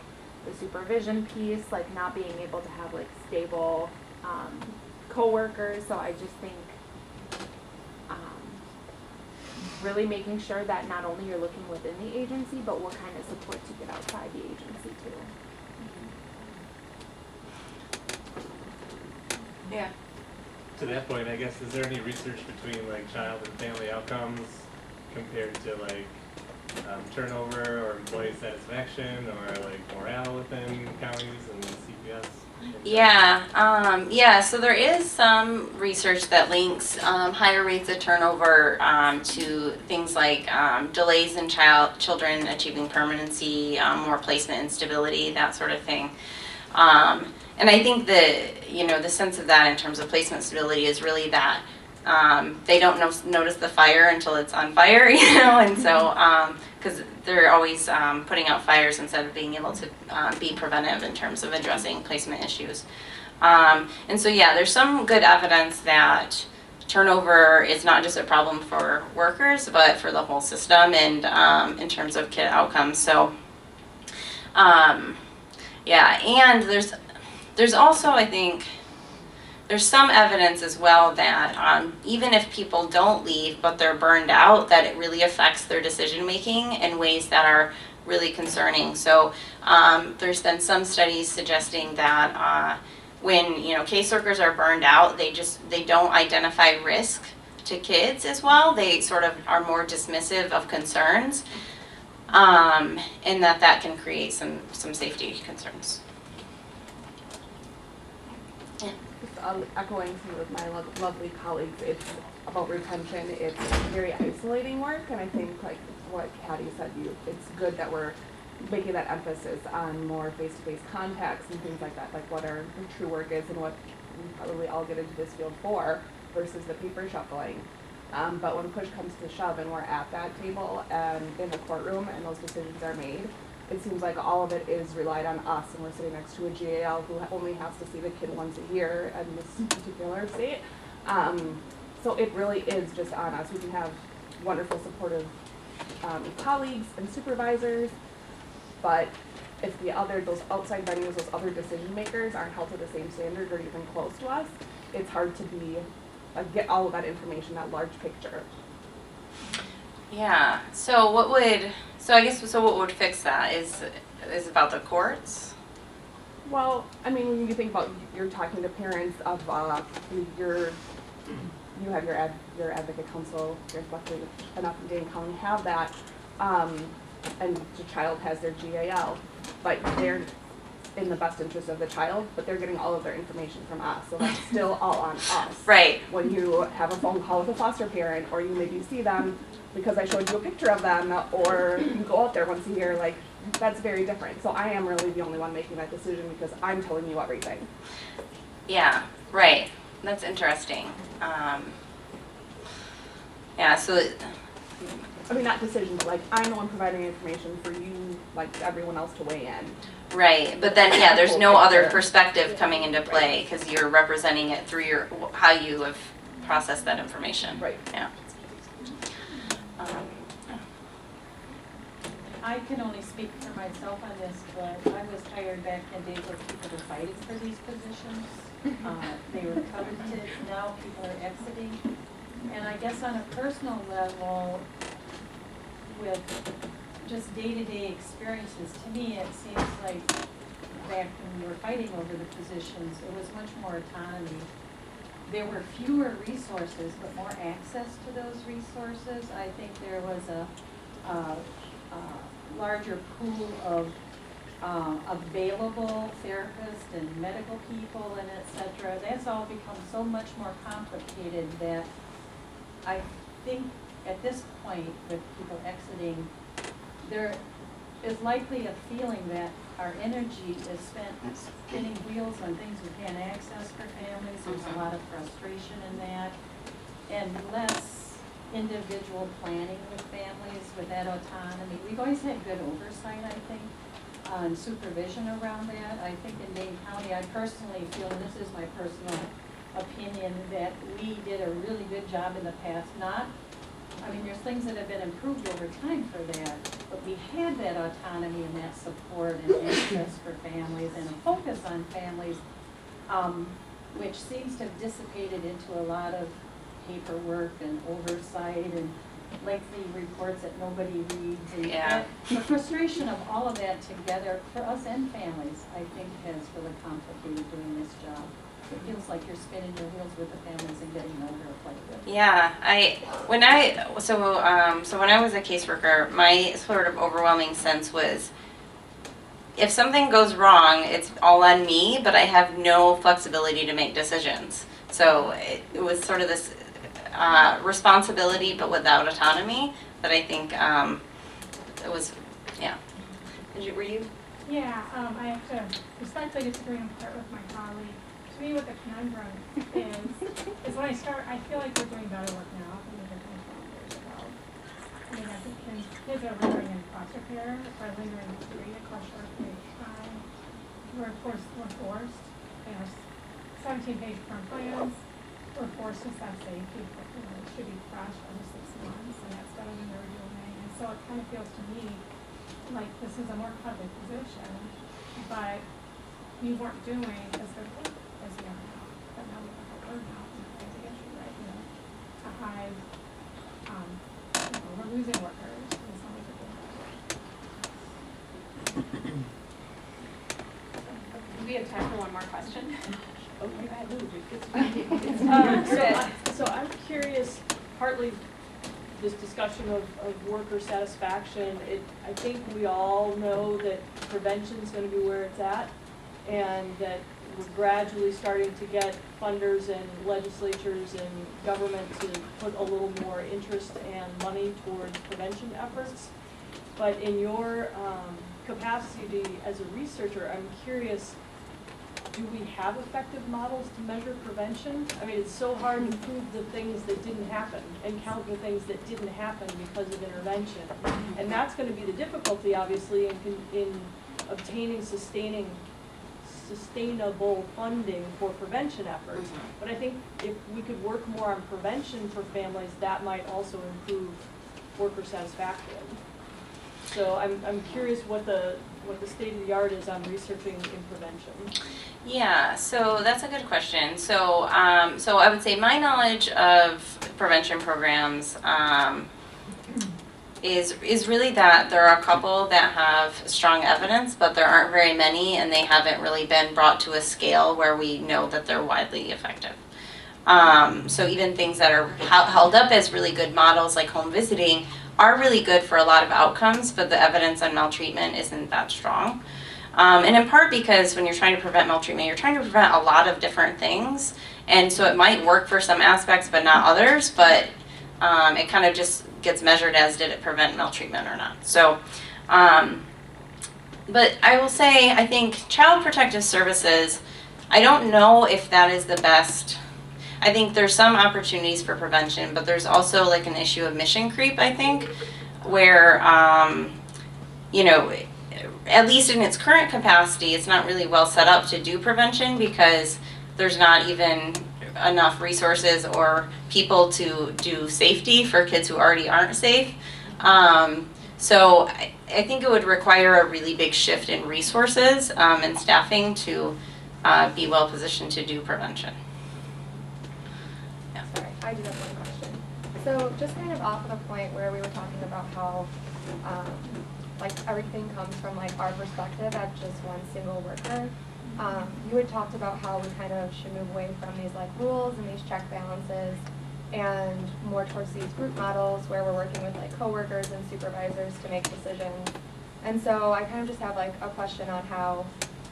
the supervision piece, like not being able to have like stable co-workers. So I just think really making sure that not only you're looking within the agency, but what kind of support you get outside the agency too. Yeah. To that point, I guess, is there any research between like child and family outcomes compared to like turnover or employee satisfaction or like morale within counties and CPS? Yeah, so there is some research that links higher rates of turnover to things like delays in children achieving permanency, more placement instability, that sort of thing. And I think the sense of that in terms of placement stability is really that they don't notice the fire until it's on fire, and so because they're always putting out fires instead of being able to be preventive in terms of addressing placement issues. And so yeah, there's some good evidence that turnover is not just a problem for workers, but for the whole system and in terms of kid outcomes. So yeah, and there's also, I think, there's some evidence as well that even if people don't leave but they're burned out, that it really affects their decision making in ways that are really concerning. So there's been some studies suggesting that when caseworkers are burned out, they don't identify risk to kids as well. They sort of are more dismissive of concerns, and that can create some safety concerns. Echoing some of my lovely colleagues, it's about retention. It's very isolating work, and I think like what Hattie said, it's good that we're making that emphasis on more face-to-face contacts and things like that, like what our true work is and what we probably all get into this field for versus the paper shuffling. But when push comes to shove and we're at that table and in the courtroom and those decisions are made, it seems like all of it is relied on us, and we're sitting next to a GAL who only has to see the kid once a year in this particular state. So it really is just on us. We can have wonderful supportive colleagues and supervisors, but if those outside venues, those other decision makers aren't held to the same standard or even close to us, it's hard to get all of that information, that large picture. Yeah. So what would fix that is about the courts? Well, I mean, when you think about, you're talking to parents of you have your advocate council. There's luckily enough in Dane County have that, and the child has their GAL, but they're in the best interest of the child, but they're getting all of their information from us, so that's still all on us. Right. When you have a phone call with a foster parent, or you maybe see them because I showed you a picture of them, or you go out there once a year, like, that's very different. So I am really the only one making that decision because I'm telling you everything. Yeah, right. That's interesting. Yeah, so I mean, not decision, but like, I'm the one providing information for you, like everyone else to weigh in. right, but then yeah, there's no other perspective coming into play because you're representing it through how you have processed that information. Right. Yeah. I can only speak for myself on this, but I was hired back in days where people were fighting for these positions. They were coveted, now people are exiting. And I guess on a personal level, with just day-to-day experiences, to me, it seems like back when we were fighting over the positions, it was much more autonomy. There were fewer resources, but more access to those resources. I think there was a larger pool of available therapists and medical people and et cetera. That's all become so much more complicated that I think at this point with people exiting, there is likely a feeling that our energy is spent spinning wheels on things we can't access for families. There's a lot of frustration in that, and less individual planning with families with that autonomy. We've always had good oversight, I think, on supervision around that. I think in Dane County, I personally feel, and this is my personal opinion, that we did a really good job in the past. There's things that have been improved over time for that, but we had that autonomy and that support and access for families and a focus on families, which seems to have dissipated into a lot of paperwork and oversight and lengthy reports that nobody reads. And the frustration of all of that together for us and families, I think, has really complicated doing this job. It feels like you're spinning your wheels with the families and getting nowhere quite good. Yeah, when I was a caseworker, my sort of overwhelming sense was, if something goes wrong, it's all on me, but I have no flexibility to make decisions. So it was sort of this responsibility, but without autonomy, that I think it was, yeah. Were you? Yeah, I have to respectfully disagree in part with my colleague. To me, what the conundrum is when I feel like we're doing better work now than we did 12 years ago. I think kids are lingering in foster care, or lingering in three across short period of time. We're forced, 17-page front plans. We're forced to assess safety, it should be fresh every 6 months, and that's better than they're doing. And so it kind of feels to me like this is a more coveted position, but we weren't doing as good work as we are now. But now we have a burnout and a big issue, right? A high, we're losing workers, and some of Do we have time for one more question? So I'm curious, partly this discussion of worker satisfaction, I think we all know that prevention is going to be where it's at, and that we're gradually starting to get funders and legislatures and government to put a little more interest and money towards prevention efforts. But in your capacity as a researcher, I'm curious, do we have effective models to measure prevention? It's so hard to prove the things that didn't happen and count the things that didn't happen because of intervention. And that's going to be the difficulty, obviously, in obtaining sustainable funding for prevention efforts. But I think if we could work more on prevention for families, that might also improve worker satisfaction. So I'm curious what the state of the art is on researching in prevention. Yeah, so that's a good question. So I would say my knowledge of prevention programs is really that there are a couple that have strong evidence, but there aren't very many, and they haven't really been brought to a scale where we know that they're widely effective. So even things that are held up as really good models, like home visiting, are really good for a lot of outcomes, but the evidence on maltreatment isn't that strong. And in part because when you're trying to prevent maltreatment, you're trying to prevent a lot of different things. And so it might work for some aspects, but not others, but it kind of just gets measured as, did it prevent maltreatment or not? So, but I will say, I think Child Protective Services, I don't know if that is the best. I think there's some opportunities for prevention, but there's also like an issue of mission creep, I think, where, at least in its current capacity, it's not really well set up to do prevention because there's not even enough resources or people to do safety for kids who already aren't safe. So I think it would require a really big shift in resources and staffing to be well positioned to do prevention. Yeah. Sorry, I do have one question. So just kind of off of the point where we were talking about how like everything comes from like our perspective as just one single worker. You had talked about how we kind of should move away from these like rules and these check balances and more towards these group models where we're working with like coworkers and supervisors to make decisions. And so I kind of just have like a question on how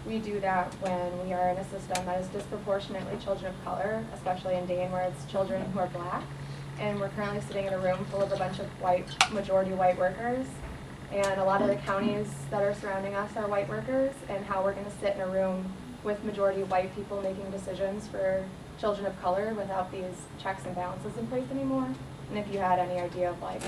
we do that when we are in a system that is disproportionately children of color, especially in Dane where it's children who are black. And we're currently sitting in a room full of a bunch of majority white workers. And a lot of the counties that are surrounding us are white workers, and how we're gonna sit in a room with majority white people making decisions for children of color without these checks and balances in place anymore. And if you had any idea of like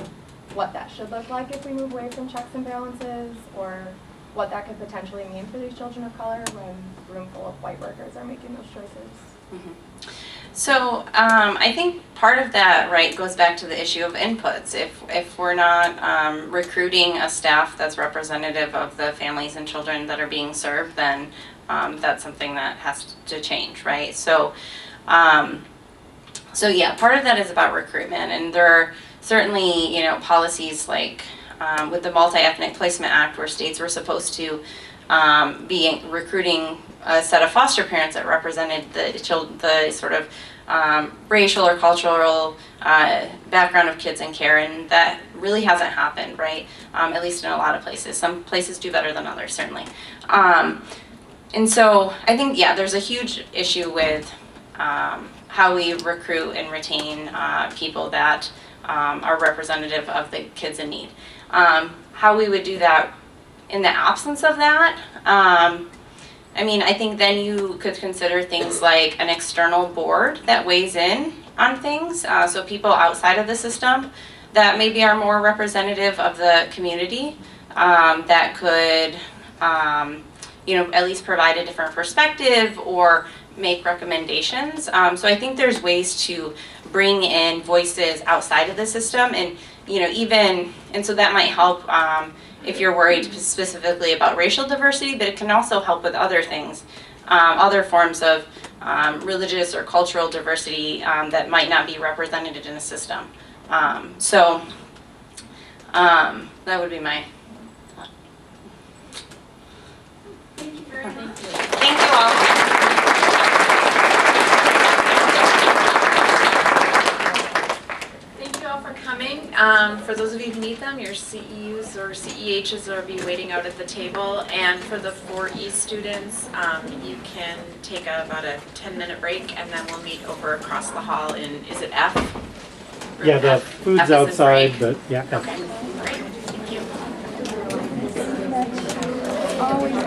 what that should look like if we move away from checks and balances, or what that could potentially mean for these children of color when a room full of white workers are making those choices. Mm-hmm. So I think part of that, right, goes back to the issue of inputs. If we're not recruiting a staff that's representative of the families and children that are being served, then that's something that has to change, right? So yeah, part of that is about recruitment, and there are certainly, you know, policies like with the Multi-Ethnic Placement Act, where states were supposed to be recruiting a set of foster parents that represented the sort of racial or cultural background of kids in care, and that really hasn't happened, right? At least in a lot of places. Some places do better than others, certainly. And so I think, yeah, there's a huge issue with how we recruit and retain people that are representative of the kids in need. How we would do that in the absence of that, I mean, I think then you could consider things like an external board that weighs in on things. So people outside of the system that maybe are more representative of the community, that could, you know, at least provide a different perspective or make recommendations. So I think there's ways to bring in voices outside of the system, and, you know, even, and so that might help if you're worried specifically about racial diversity, but it can also help with other things, other forms of religious or cultural diversity that might not be represented in a system. So that would be my thought. Thank you very much. Thank you all. Thank you all for coming. For those of you who need them, your CEUs or CEHs will be waiting out at the table. And for the 4E students, you can take about a 10-minute break, and then we'll meet over across the hall in, is it F? Room Yeah, the F? food's F is in outside, break. but yeah. Okay, great, thank you.